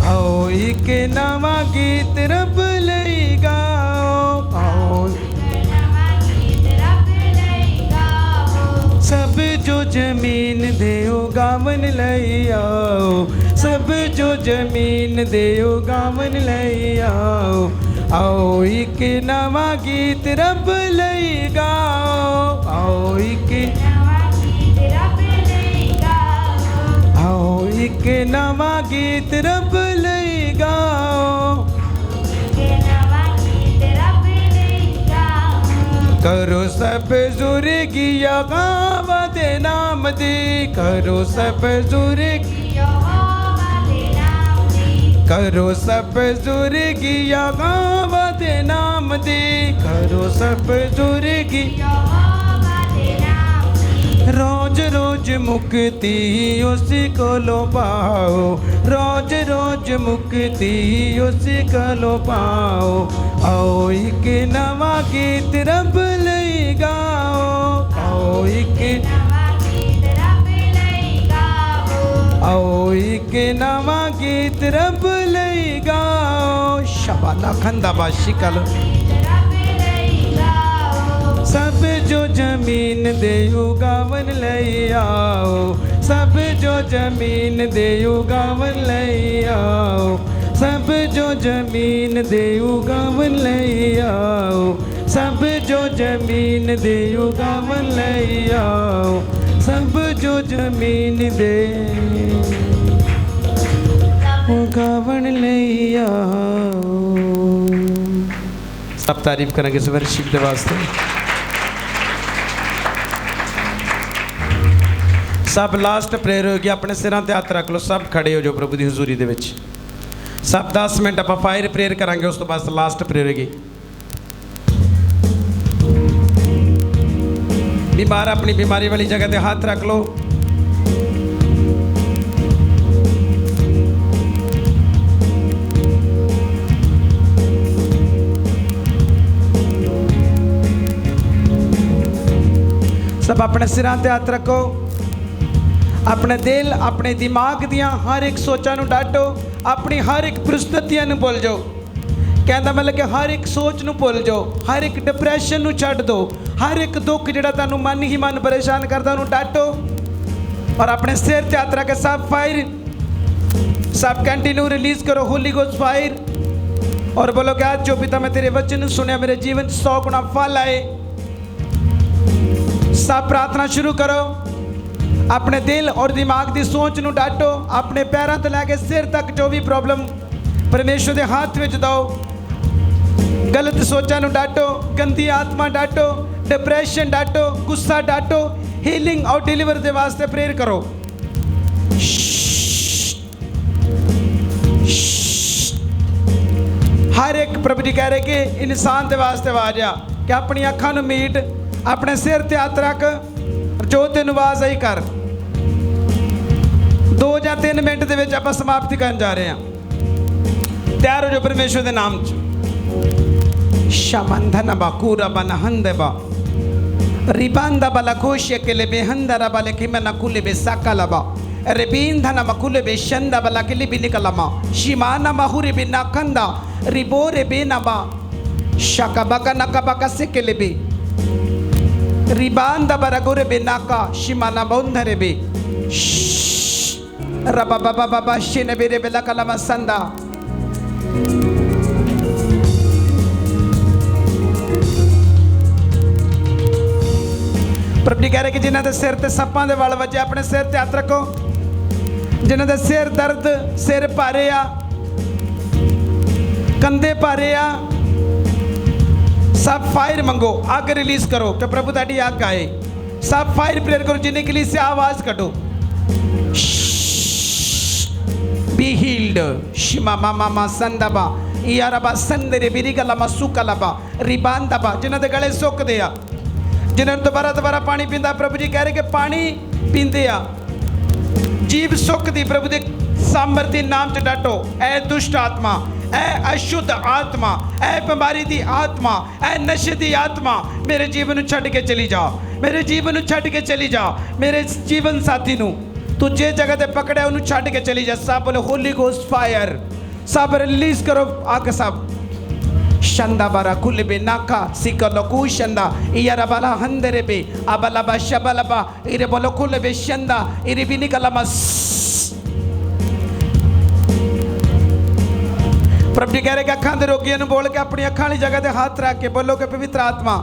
ਆਓ ਇੱਕ ਨਵਾਂ ਗੀਤ ਰੱਬ ਲਈ ਗਾਓ, ਆਓ ਸਭ ਜੋ ਜ਼ਮੀਨ ਦੇ ਉਗਾਵਣ ਲਈ ਆਓ, ਸਭ ਜੋ ਜ਼ਮੀਨ ਦੇ ਉਗਾਵਣ ਲਈ ਆਓ, ਆਓ ਇੱਕ ਨਵਾਂ ਗੀਤ ਰੱਬ ਲਈ ਗਾਓ, ਆਓ ਇੱਕ ਨਵਾਂ ਗੀਤ ਰੱਬ ਲਈ ਗਾਓ, ਆਓ ਇੱਕ ਨਵਾਂ ਗੀਤ ਰੱਬ ਲਈ ਗਾਓ, करो सब जुर्गी यहोवा दे नाम दी, करो सब जुर्गी यहोवा दे नाम दी, करो सब जुर्गिया गावत नाम दे, करो सब जुर्गिया रोज रोज मुक्ति उसी को लो पाओ, रोज रोज मुक्ति उसी को लो पाओ। आओ एक नवा गीत रब लई गाओ, आओ एक आओ एक नवा गीत रब लई गाओ। शबाना खंदा बाशी कल सब जो जमीन देऊ गावन लई आओ, सब जो जमीन देऊ गावन लई आओ, सब जो जमीन देऊ गावन लई आओ, सब जो जमीन देऊ गावन लई आओ, सब जो जमीन दे गावन लई आओ। सब तारीफ करेंगे इस वर्शिप के वास्ते। सब लास्ट प्रेयर होगी, अपने सिरां ते हत्थ रख लो, सब खड़े हो जो प्रभु की हजूरी दे विच। सब 10 मिनट आप फायर प्रेयर करांगे, उस तो बाद लास्ट प्रेयर होगी। बीमार अपनी बीमारी वाली जगह ते हाथ रख लो। सब अपने सिरां ते हाथ रखो। अपने दिल अपने दिमाग दियां हर एक सोचां नूं डाटो, अपनी हर एक परिस्थितियां नूं भुल जाओ। कहता मतलब कि हर एक सोच नूं भुल जाओ, हर एक डिप्रैशन नूं छड्ड दो, हर एक दुख जिहड़ा तुहानूं मन ही मन परेशान करदा उहनूं डाटो और अपने सिर ते हत्थ रख के सब फायर, सब कंटिन्यू रिलीज करो होली गोस्ट फायर और बोलो कि आज जो पिता मैं तेरे वचन सुने मेरे जीवन 100 गुना फल आए। सब प्रार्थना शुरू करो। अपने दिल और दिमाग की सोच नूं डाटो, अपने पैरों तो लैके सिर तक जो भी प्रॉब्लम परमेश्वर के हाथ में दो। गलत सोचा नूं डाटो, गंदी आत्मा डाटो, डिप्रेशन डाटो, गुस्सा डाटो। हीलिंग और डिलीवर के वास्ते प्रेयर करो। हर एक प्रभु जी कह रहे कि इंसान के वास्ते आवाज आ कि अपनी अखां नूं मीट, अपने सिर ते हत्थ रख, जो तेन आवाज आई कर। 2 या 3 मिनट के विच आपां समाप्ति करन जा रहे हैं। तैयार हो जो परमेश्वर के नाम च। शमंधन बकूरा बनहंदबा रिबांदा बलकोश केले बेहंदरा बले किमना कुले बे सकलबा रिबिंधन मकुले बे शंदा बला केले बिनिकलमा शिमाना महुरे बे नाकंदा रिबोरे बे नबा शकबका नकबका से केले बे रिबांदा बरगोरे बे नाका शिमाना बंधरे बे रबा बाबा बाबा शिने बेरे बेला कलमा संदा। प्रभु जी कह रहे कि जिन्हों के सिर ते सप्पां दे वल वजे अपने सिर ते हत्थ रखो। जिन्हों के सिर दर्द, सिर भारे आ, कंधे भारे आ, सब फायर मंगो, अग रिलीज करो कि प्रभु ताड़ी अग आए। सब फायर प्रेयर करो। जिन्हें के लिए से आवाज कटो। बी हील्ड शिमा मामा संदबा यारबा संदरे बिरिगलमा सुकलबा रिबांदबा। जिन्हों के गले सुकदे आ, जिन्होंने दोबारा पानी पींदा, प्रभु जी कह रहे कि पानी पींदे आ, जीभ सुकदी। प्रभु के सामर्थ्य नाम च डाटो। ऐ दुष्ट आत्मा, ऐ अशुद्ध आत्मा, ऐ बीमारी दी आत्मा, ऐ नशे दी आत्मा, मेरे जीवन नूं छड्ड के चली जा, मेरे जीवन नूं छड्ड के चली जा। मेरे जीवन साथी नूं तू जे जगह ते पकड़े उन्होंने छड्ड के चली जा। सब बोले होली गोस्ट फायर। सब रिलीज करो आग। सब शंदा बारा कुल बे नाका सिकलकू शंदा इयारा बाला हंदरे बे अबलबा शबलबा इरे बोलो कुल बे शंदा इरे भी निकलमा। प्रभु जी कह रहे कि अखां दे रोगियों बोल के अपनी अखां वाली जगह ते हाथ रख के बोलो कि पवित्र आत्मा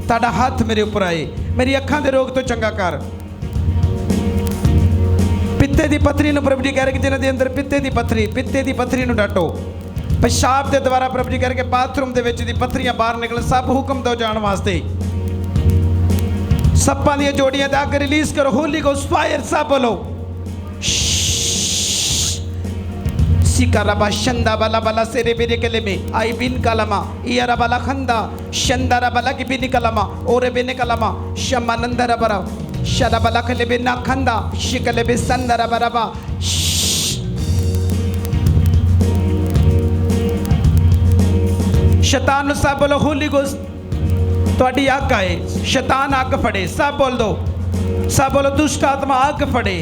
ताड़ा हाथ मेरे ऊपर आए, मेरी अखां दे रोग तो चंगा कर। पित्ते दी पथरी नूं प्रभु जी कह रहे कि जिन्हां दे अंदर पित्ते दी पथरी नूं डाटो। पेशाब के द्वारा प्रभु जी कह रहे कि बाथरूम दे विच दी पथरियां बाहर निकल। सब हुक्म दो जाण वास्ते। सप्पां दी जोड़ियां ते अग रिलीज करो। Holi ghost fire. सब बोलो Sikaraba shanda bala bala sere bere keleme ai bin kalama iara bala khanda shandara bala ki bin kalama ore bene kalama shamanandara bara shara bala kelebe na khanda shikalebe sandara baraba शैतान ਨੂੰ सब बोलो Holi ghost ਤੁਹਾਡੀ ਅੱਗ ਆਏ शैतान ਅੱਗ ਫੜੇ सब बोल दो सब बोलो दुष्ट आत्मा ਅੱਗ ਫੜੇ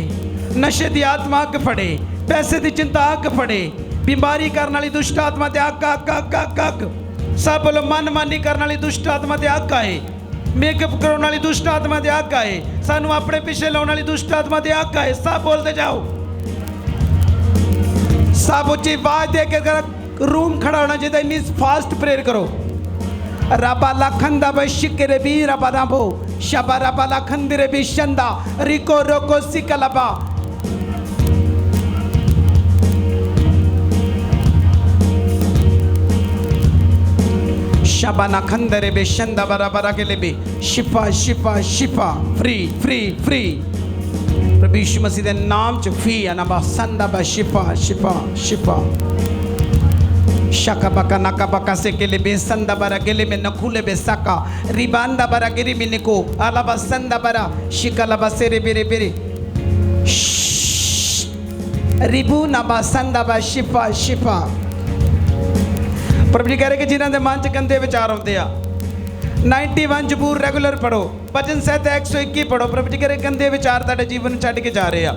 नशे ਦੀ आत्मा ਅੱਗ ਫੜੇ पैसे ਦੀ चिंता ਅੱਗ ਫੜੇ बीमारी ਕਰਨ ਵਾਲੀ दुष्ट आत्मा ਤੇ ਅੱਗ ਅੱਗ ਅੱਗ ਅੱਗ ਅੱਗ सब बोलो मनमानी ਕਰਨ ਵਾਲੀ दुष्ट आत्मा ਤੇ ਅੱਗ ਆਏ मेकअप कराने वाली दुष्ट आत्मा ते ਅੱਗ आए सानू अपने पीछे लाने वाली दुष्ट आत्मा ते ਅੱਗ आए सब बोलते जाओ सब उच्ची आवाज दे के रूम खड़ा होना चाहिए इन्नी फास्ट प्रेयर करो रबा लखंदा बशिकरे बी रबा राबो शबा रबा लखंदरे बी शंदा रिको रोको सिकलबा शबाना खंदरे बे शंदा बराबरा के लिए भी शिफा शिफा शिफा फ्री फ्री फ्री प्रभु यीशु मसीह के नाम च फी अनबा संदा बा शिफा शिफा शिफा शका बका नका बका से के लिए बे संदा बरा के लिए में नखुले बे सका रिबांदा बरा गिरी मिनिको अलाबा संदा बरा शिकलबा सेरे बेरे बेरे रिबू नबा संदा बा शिफा शिफा प्रभु जी कह रहे कि जिन्हों के मन च गंदे विचार आते आ 91 जबूर रेगुलर पढ़ो भजन संहिता 121 पढ़ो प्रभु जी कह रहे गंदे विचार तेरे जीवन छड्ड के जा रहे आ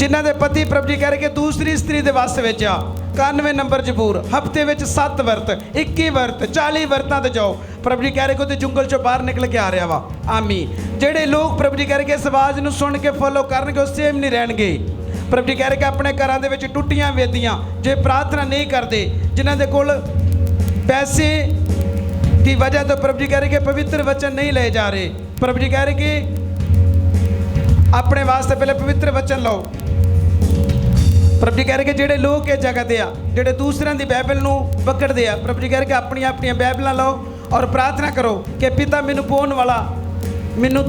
जिन्हों के पति प्रभु जी कह रहे कि दूसरी स्त्री के वस में आ 91 नंबर जबूर हफ्ते में 7 वर्त 21 वर्त 40 वर्तां ते जाओ प्रभु जी कह रहे कि जंगल चो बाहर निकल के आ रहा वा आमी जेडे लोग प्रभु जी कह रहे कि इस आवाज़ नूं सुन के फॉलो करनगे वो सेम नहीं रहणगे प्रभु जी कह रहे कि अपने घरों के विच टुटियां वेदियां जे प्रार्थना नहीं करते जिन्हां दे कोल पैसे की वजह तो प्रभु जी कह रहे कि पवित्र वचन नहीं ले जा रहे प्रभु जी कह रहे कि अपने वास्ते पहले पवित्र वचन लो प्रभु जी कह रहे कि जेडे लोग इस जगह दे आ जेडे दूसरों की बाइबल नूं पकड़ते आ प्रभु जी कह रहे कि अपनी अपनी बाइबलां लो और प्रार्थना करो कि पिता मैनूं पाउण वाला मैनूं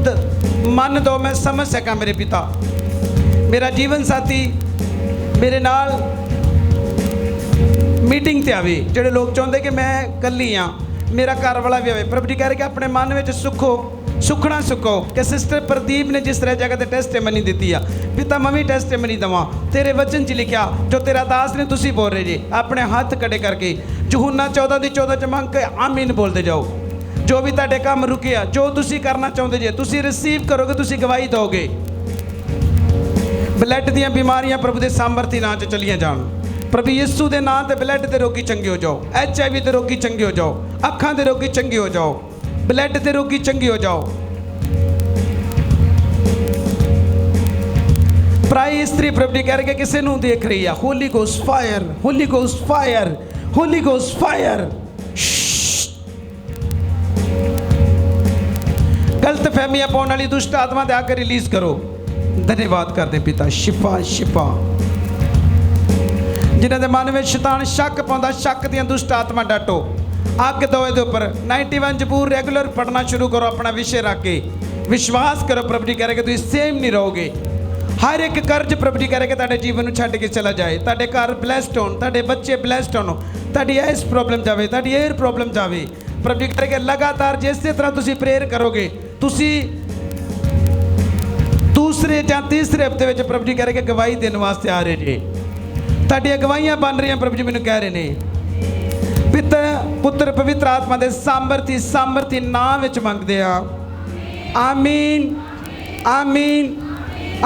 मन दो मैं समझ सकां मेरे पिता मेरा जीवन साथी मेरे नाल मीटिंग ते आवे जेडे लोग चाहते कि मैं कल्ली हाँ मेरा घर वाला भी आवे प्रभु जी कह रहे कि अपने मन में सुखो सुखना सुखो कि सिस्टर प्रदीप ने जिस तरह जगह ते टेस्टिमनी दी है पिता मैं भी टेस्टिमनी देवां तेरे वचन च लिखा जो तेरा दास ने तुसी बोल रहे जी अपने हाथ कड़े करके यूहन्ना 14:14 च मंग के आमीन बोलते जाओ जो भी तुहाडे काम रुके आ जो तुसी करना चाहते जे तुसी रिसीव करोगे तुसी गवाही दोगे ब्लड दियां बीमारियां प्रभु के सामर्थी नाम च चलियां जान प्रभु यीशु के नाम ते ब्लड के रोगी चंगे हो जाओ HIV के रोगी चंगे हो जाओ अखां के रोगी चंगे हो जाओ ब्लड के रोगी चंगे हो जाओ प्राय स्त्री प्रभु जी कह रहे किसी नूं देख रही है Holi ghost fire Holi ghost fire Holi ghost fire गलत फहमियां पाने वाली दुष्ट आत्मा दे आकर रिलीज करो धन्यवाद करते पिता शिफा शिफा जिन्होंने मन में शैतान शक पाता शक दियां दुष्ट आत्मा डाटो अग दो ये उपर 91 जबूर रेगुलर पढ़ना शुरू करो अपना विषय रख के विश्वास करो प्रभु जी कह रहे कि तुम सेम नहीं रहोगे हर एक कर्ज प्रभु जी कह रहे कि तेरे जीवन छड्ड के चला जाए तेरे घर ब्लैसड हो तेरे बच्चे ब्लैसड हो तेरी इस प्रॉब्लम जाए तेरी एयर प्रॉब्लम जाए प्रभु जी कह रहे कि लगातार जिस तरह तुम प्रेयर करोगे तुसी दूसरे या तीसरे हफ्ते में प्रभु जी कह रहे कि गवाही देने वास्ते आ रहे जी ताड़ियाँ गवाहियाँ बन रही प्रभु जी मैनूं कह रहे हैं पिता पुत्र पवित्र आत्मा के सामर्थी सामर्थी नाम विच मंगदे आ आमीन आमीन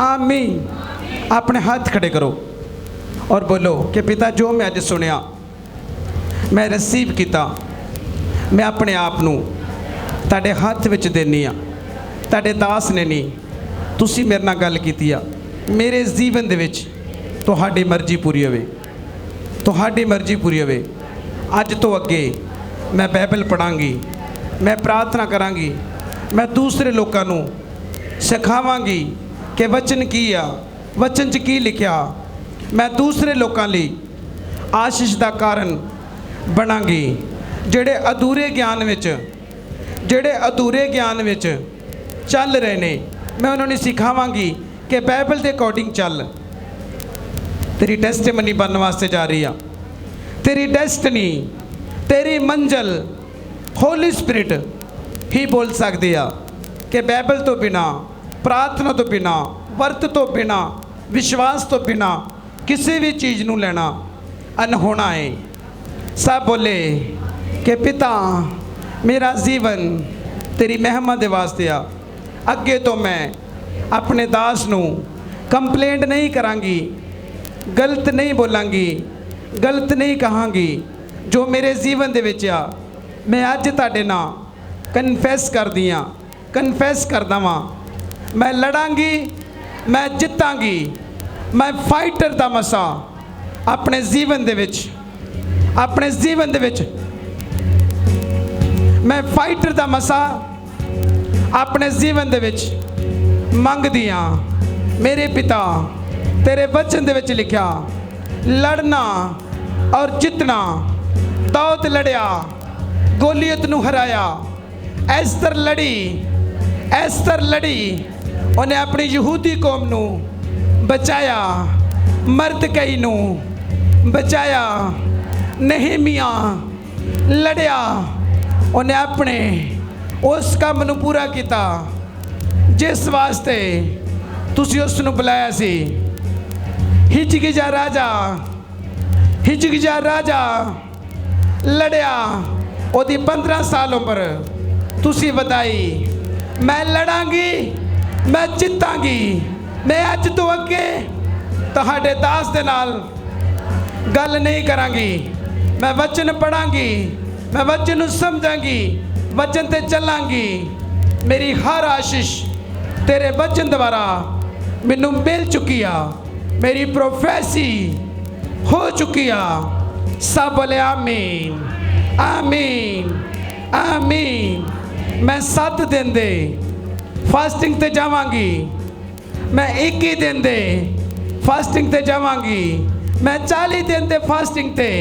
आमीन अपने हाथ खड़े करो और बोलो कि पिता जो मैं अज सुनिया मैं रिसीव किया मैं अपने आप नूं ताड़े हाथ विच देनी आ ताड़े दास ने नहीं तुसी मेरे नाल गल कीती आ मेरे जीवन दे विच तुहाडी मर्जी पूरी होवे तुहाडी मर्जी पूरी होवे अज तो अगे मैं बाइबल पढ़ांगी मैं प्रार्थना करांगी मैं दूसरे लोगों नूं सिखावांगी कि वचन की आ वचन च की लिखा मैं दूसरे लोगों लई आशीष का कारण बनांगी जेड़े अधूरे ज्ञान विच चल रहे ने मैं उन्होंने सिखावांगी कि बाइबल के अकॉर्डिंग चल तेरी टेस्टिमनी बनने वास्ते जा रही है। तेरी डेस्टिनी, तेरी मंजिल होली स्पिरिट ही बोल सकती है कि बाइबल तो बिना, प्रार्थना तो बिना, वर्त तो बिना, विश्वास तो बिना किसी भी चीज़ नू लेना अनहोना है। सब बोले कि पिता मेरा जीवन तेरी महिमा दे वास्ते आ। अगे तो मैं अपने दास नू कंप्लेंट नहीं करांगी, गलत नहीं बोलांगी, गलत नहीं कहांगी। जो मेरे जीवन दे विच आ मैं अज तुहाडे नाल कन्फैस करदी हाँ, कन्फैस करदा वां। मैं लड़ांगी, मैं जितांगी। मैं फाइटर दा मसा अपने जीवन दे विच, अपने जीवन दे विच मैं फाइटर दा मसा अपने जीवन दे विच मंगदी हाँ। मेरे पिता तेरे वचन दे विच लिखा, लड़ना और जितना। दाऊद लड़िया, गोलियत नू हराया। एस्तर लड़ी, एस्तर लड़ी, उन्हें अपनी यहूदी कौम नू बचाया। मरदकई नू बचाया। नहमिया लड़िया, उन्हें अपने उस काम नू पूरा किया जिस वास्ते तुसी उस नू बुलाया सी। हिजकिय्याह राजा, हिजकिय्याह राजा लड़िया, ओदी 15 साल उम्र तुसी बताई। मैं लड़ांगी, मैं जितांगी। मैं अज तो अगे तुहाडे दास दे नाल गल नहीं करांगी। मैं वचन पढ़ांगी, मैं वचन नू समझांगी, वचन ते चलांगी। मेरी हर आशीष तेरे वचन द्वारा मैनू मिल चुकी आ। मेरी प्रोफेसी हो चुकी आ। सब बोले आमीन, आमीन, आमीन। मैं 7 दिन दे फास्टिंग ते जावांगी। मैं 21 दिन दे फास्टिंग ते जावांगी। मैं 40 दिन दे फास्टिंग ते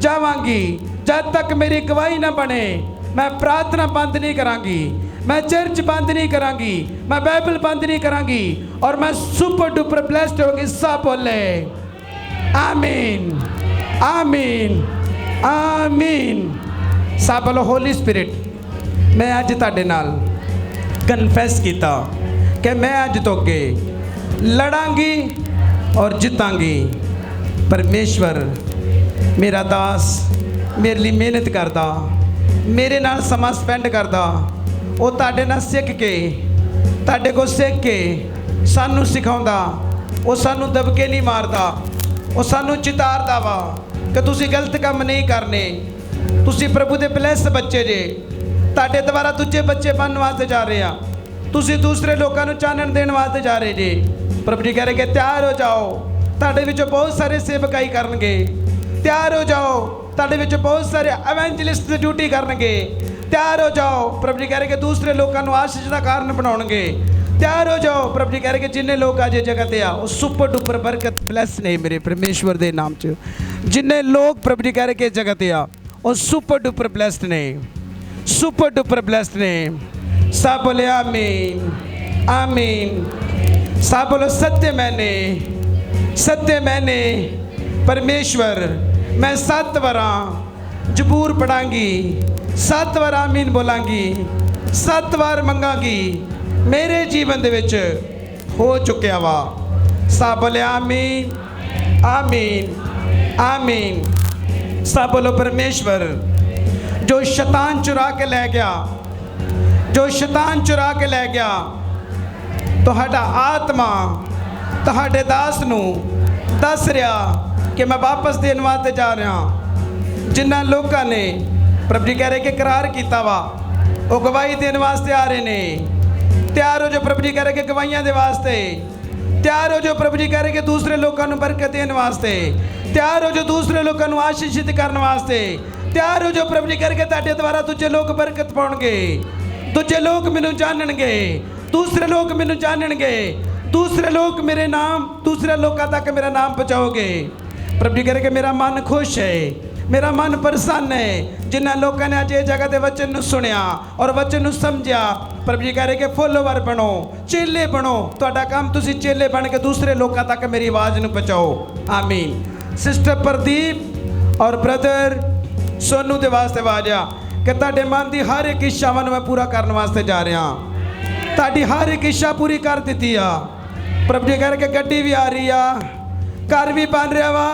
जावांगी। जब तक मेरी गवाही ना बने मैं प्रार्थना बंद नहीं करांगी, मैं चर्च बंद नहीं करांगी, मैं बाइबल बंद नहीं करांगी। और मैं सुपर डुपर ब्लेस्ड होगी। सब बोले आमीन, आमीन, आमीन। सब बोलो होली स्पिरिट। मैं अज तुहाडे नाल कन्फैस किया कि मैं अज तो अगे लड़ांगी और जितांगी। परमेश्वर मेरा दास मेरे लिए मेहनत करता, मेरे नाल समा स्पेंड करता। वो तुहाडे नाल सीख के, तुहाडे को सीख के सानू सिखाउंदा। वो सानू दबके नहीं मारता, वो सानू चितारदा वा कि तुसी गलत काम नहीं करने। तुसी प्रभु दे ब्लेस बच्चे जे। तुहाडे द्वारा दूजे बच्चे बनने वास्ते जा रहे हैं। तुसी दूसरे लोगों को चानन देने वास्ते जा रहे जे। प्रभु जी कह रहे कि तैयार हो जाओ, तुहाडे विचों बहुत सारे सेवकाई करनगे। तैयार हो जाओ, तुहाडे विचों बहुत सारे एवेंजलिस्ट ड्यूटी करनगे। तैयार हो जाओ, प्रभु जी कह रहे कि दूसरे लोगों को आशीष का कारण बनाउणगे। तैयार हो जाओ, प्रभु जी कह रहे कि जिन्ने लोग अज जगह ते आ वो सुपर डुपर बरकत ब्लैस ने मेरे परमेश्वर के नाम च। जिन्ने लोग प्रभु जी कह रहे कि जगह ते आ वो सुपर डुपर ब्लैस्ड ने, सुपर डुपर ब्लैस्ड ने। सब बोले आमीन, आमीन। सब बोलो सत्य मैंने, सत्य मैंने। परमेश्वर मैं 7 बारा जबूर पढ़ांगी, 7 बार आमीन बोलांगी, 7 बार मंगांगी। मेरे जीवन दे विच हो चुकिया वा। सब बोले आमीन, आमीन, आमीन। सब बोलो परमेश्वर जो शैतान चुरा के ले गया, जो शैतान चुरा के ले गया तुहाडा आत्मा तुहाडे दास नू दस रहा कि मैं वापस देने वास्ते जा रहा। जिन्ना लोगों ने प्रभु जी कह रहे कि करार किया वा वो गवाही देने वास्ते आ रहे ने। तैयार हो जो प्रभु जी कह रहे कि गवाहियां दे वास्ते। तैयार हो जो प्रभु जी कह रहे कि दूसरे लोगों को बरकत देने वास्ते। तैयार हो जो दूसरे लोगों को आशीषित करने वास्ते। तैयार हो जो प्रभु जी कह रहे कि तुहाडे द्वारा दूजे लोग बरकत पाउणगे, दूजे लोग मैनू जानणगे, दूसरे लोग मैनू जानणगे, दूसरे लोग मेरे नाम दूसरे लोगों तक मेरा नाम पहुँचाओगे। प्रभु जी कह रहे कि मेरा मन खुश है, मेरा मन प्रसन्न है। जिन्होंने लोगों ने अज ये जगह के वचन नू सुनिया और वचन नू समझिया ਪ੍ਰਭੂ ਜੀ ਕਹਿ ਰਹੇ ਕਿ ਫੋਲੋਵਰ ਬਣੋ, ਚੇਲੇ ਬਣੋ। ਤੁਹਾਡਾ ਕੰਮ ਤੁਸੀਂ ਚੇਲੇ ਬਣ ਕੇ ਦੂਸਰੇ ਲੋਕਾਂ ਤੱਕ ਮੇਰੀ ਆਵਾਜ਼ ਨੂੰ ਪਹੁੰਚਾਓ। ਆਮੀਨ। ਸਿਸਟਰ ਪ੍ਰਦੀਪ ਔਰ ਬ੍ਰਦਰ ਸੋਨੂ ਦੇ ਵਾਸਤੇ ਆਵਾਜ਼ ਆ ਕਿ ਤੁਹਾਡੇ ਮਨ ਦੀ ਹਰ ਇੱਕ ਇੱਛਾਵਾਂ ਨੂੰ ਮੈਂ ਪੂਰਾ ਕਰਨ ਵਾਸਤੇ ਜਾ ਰਿਹਾ। ਤੁਹਾਡੀ ਹਰ ਇੱਕ ਇੱਛਾ ਪੂਰੀ ਕਰ ਦਿੱਤੀ ਆ। ਪ੍ਰਭੂ ਜੀ ਕਹਿ ਰਹੇ ਕਿ ਗੱਡੀ ਵੀ ਆ ਰਹੀ ਆ, ਘਰ ਵੀ ਬਣ ਰਿਹਾ ਵਾ।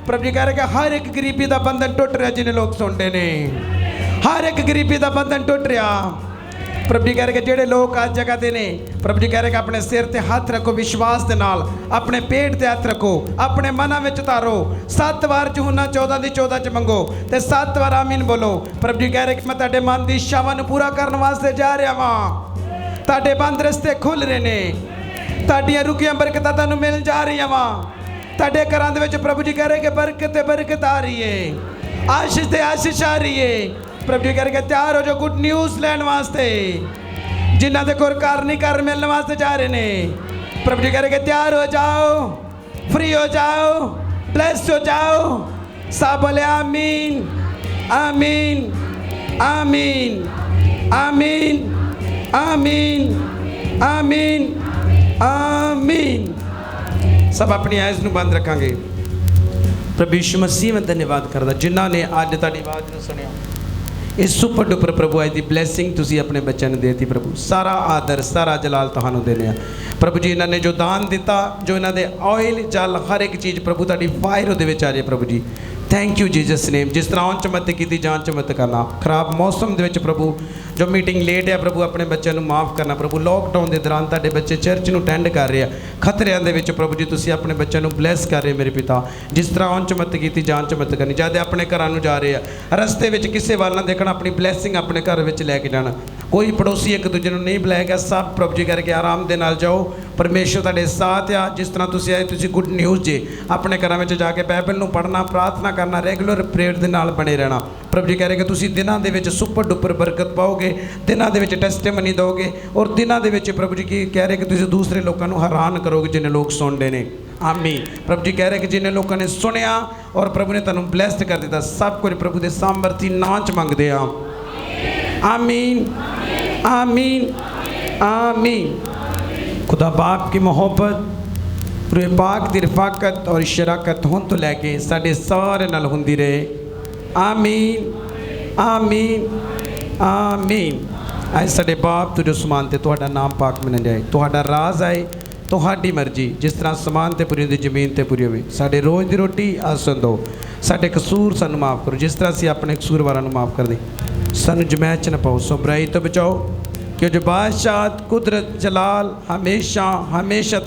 ਪ੍ਰਭੂ ਜੀ ਕਹਿ ਰਹੇ ਕਿ ਹਰ ਇੱਕ ਗਰੀਬੀ ਦਾ ਬੰਧਨ ਟੁੱਟ ਰਿਹਾ। ਜਿਹਨੇ ਲੋਕ ਸੁਣਦੇ ਨੇ, ਹਰ ਇੱਕ ਗਰੀਬੀ ਦਾ ਬੰਧਨ ਟੁੱਟ ਰਿਹਾ। ਪ੍ਰਭੂ ਜੀ ਕਹਿ ਰਹੇ ਕਿ ਜਿਹੜੇ ਲੋਕ ਅੱਜ ਜਗ੍ਹਾ ਤੇ ਨੇ, ਪ੍ਰਭੂ ਜੀ ਕਹਿ ਰਹੇ ਕਿ ਆਪਣੇ ਸਿਰ ਤੇ ਹੱਥ ਰੱਖੋ ਵਿਸ਼ਵਾਸ ਦੇ ਨਾਲ, ਆਪਣੇ ਪੇਟ ਤੇ ਹੱਥ ਰੱਖੋ, ਆਪਣੇ ਮਨਾਂ ਵਿੱਚ ਧਾਰੋ। 7 ਵਾਰ ਯਹੂਨਾ 14 ਦੀ 14 ਚ ਮੰਗੋ ਤੇ 7 ਵਾਰ ਆਮੀਨ ਬੋਲੋ। ਪ੍ਰਭੂ ਜੀ ਕਹਿ ਰਹੇ ਕਿ ਮੈਂ ਤੁਹਾਡੇ ਮਨ ਦੀ ਇੱਛਾਵਾਂ ਨੂੰ ਪੂਰਾ ਕਰਨ ਵਾਸਤੇ ਜਾ ਰਿਹਾ ਵਾਂ। ਤੁਹਾਡੇ ਬੰਦ ਰਸਤੇ ਖੁੱਲ ਰਹੇ ਨੇ, ਤੁਹਾਡੀਆਂ ਰੁਕੀਆਂ ਬਰਕਤਾਂ ਤੁਹਾਨੂੰ ਮਿਲ ਜਾ ਰਹੀਆਂ ਵਾਂ। ਤੁਹਾਡੇ ਘਰਾਂ ਦੇ ਵਿੱਚ ਪ੍ਰਭੂ ਜੀ ਕਹਿ ਰਹੇ ਕਿ ਬਰਕਤ ਤੇ ਬਰਕਤ ਆ ਰਹੀ ਏ, ਆਸ਼ੀਸ਼ ਤੇ ਆਸ਼ੀਸ਼ ਆ ਰਹੀ ਏ। ਪ੍ਰਭੂ ਜੀ ਕਹਿ ਰਹੇ ਕਿ ਤਿਆਰ ਹੋ ਜਾਓ ਗੁੱਡ ਨਿਊਜ਼ ਲੈਣ ਵਾਸਤੇ। ਜਿਨ੍ਹਾਂ ਦੇ ਕੋਲ ਘਰ ਨਹੀਂ, ਘਰ ਮਿਲਣ ਵਾਸਤੇ ਜਾ ਰਹੇ ਨੇ। ਪ੍ਰਭੂ ਜੀ ਕਹਿ ਰਹੇ ਕਿ ਤਿਆਰ ਹੋ ਜਾਓ, फ्री हो जाओ, ब्लेस्ड हो जाओ। सब बोले आमीन आमीन आमीन आमीन आमीन आमीन आमीन। सब अपनी आइज़ ਨੂੰ ਬੰਦ ਰੱਖਾਂਗੇ। प्रभु यीशु मसीह मैं धन्यवाद करदा जिन्हां ने अज तुहाडी आवाज़ ਨੂੰ सुनिया। इस सुपर डुपर प्रभु अज की ब्लैसिंग तुसी अपने बच्चों ने देती प्रभु। सारा आदर सारा जलाल तुहानू देने आ प्रभु जी। इन्होंने जो दान दिता, जो इन्हों दे ऑयल जल हर एक चीज़ प्रभु तुहाडी फायर उहदे विच आ जाए प्रभु जी। Thank you Jesus name. जिस तरह आउन च मत की जान च मत करना। खराब मौसम दे विच प्रभु जो मीटिंग लेट है प्रभु अपने बच्चों को माफ़ करना प्रभु। लॉकडाउन के दौरान तुहाडे बच्चे चर्च में अटेंड कर रहे हैं, खतरियां दे विच प्रभु जी तुसी अपने बच्चों को ब्लैस कर रहे मेरे पिता। जिस तरह आउन च मत की जान च मत करनी। जद अपने घरों नूं जा रहे हैं रस्ते में किसी वाल ना देखना, अपनी ब्लैसिंग अपने घर में लैके जाना। कोई पड़ोसी एक दूजे नूं नहीं बुलाया गया, सब प्रभु जी करके आराम दे नाल जाओ। परमेश्वर तुहाडे साथ आ। जिस तरह तुसी आए तुसी गुड न्यूज़ जे अपने घरों में जाके बाइबल नूं पढ़ना, प्रार्थना करना, रेगुलर प्रेयर दे नाल बने रहना। प्रभु जी कह रहे कि तुसी दिनां दे विच सुपर डुपर बरकत पाओगे, दिनां दे विच टेस्टिमनी दोगे और दिनां दे विच प्रभु जी की कह रहे कि तुसी दूसरे लोगों को हैरान करोगे जिन्हें लोग सुनते हैं। आमीन। प्रभु जी कह रहे कि जिन्हें लोगों ने सुनिया और प्रभु ने तुहानू ब्लैस्ड कर दिता। सब कुछ प्रभु के सामर्थी नां च मंगदे आ। आमीन आमीन आमीन। खुदा बाप की मोहब्बत रूह पाक की रफाकत और शराकत हुण तो लैके साडे सारे नाल हुंदी रहे। आमीन आमीन आमीन। अज साडे बाप तुझो समान ते तुहाडा नाम पाक मन जाए, तुहाडा राज आए, तुहाडी मर्जी। जिस तरह समान ते पूरी होंदी जमीन ते पूरी होवे। साडे रोज़ की रोटी आसन दो, साडे कसूर सानू माफ़ करो जिस तरह असीं अपने कसूरवारां नूं माफ़ कर दे। सानू जमैच न पाओ, सो बुराई तो बचाओ। कि जो बादशाह कुदरत जलाल हमेशा हमेशा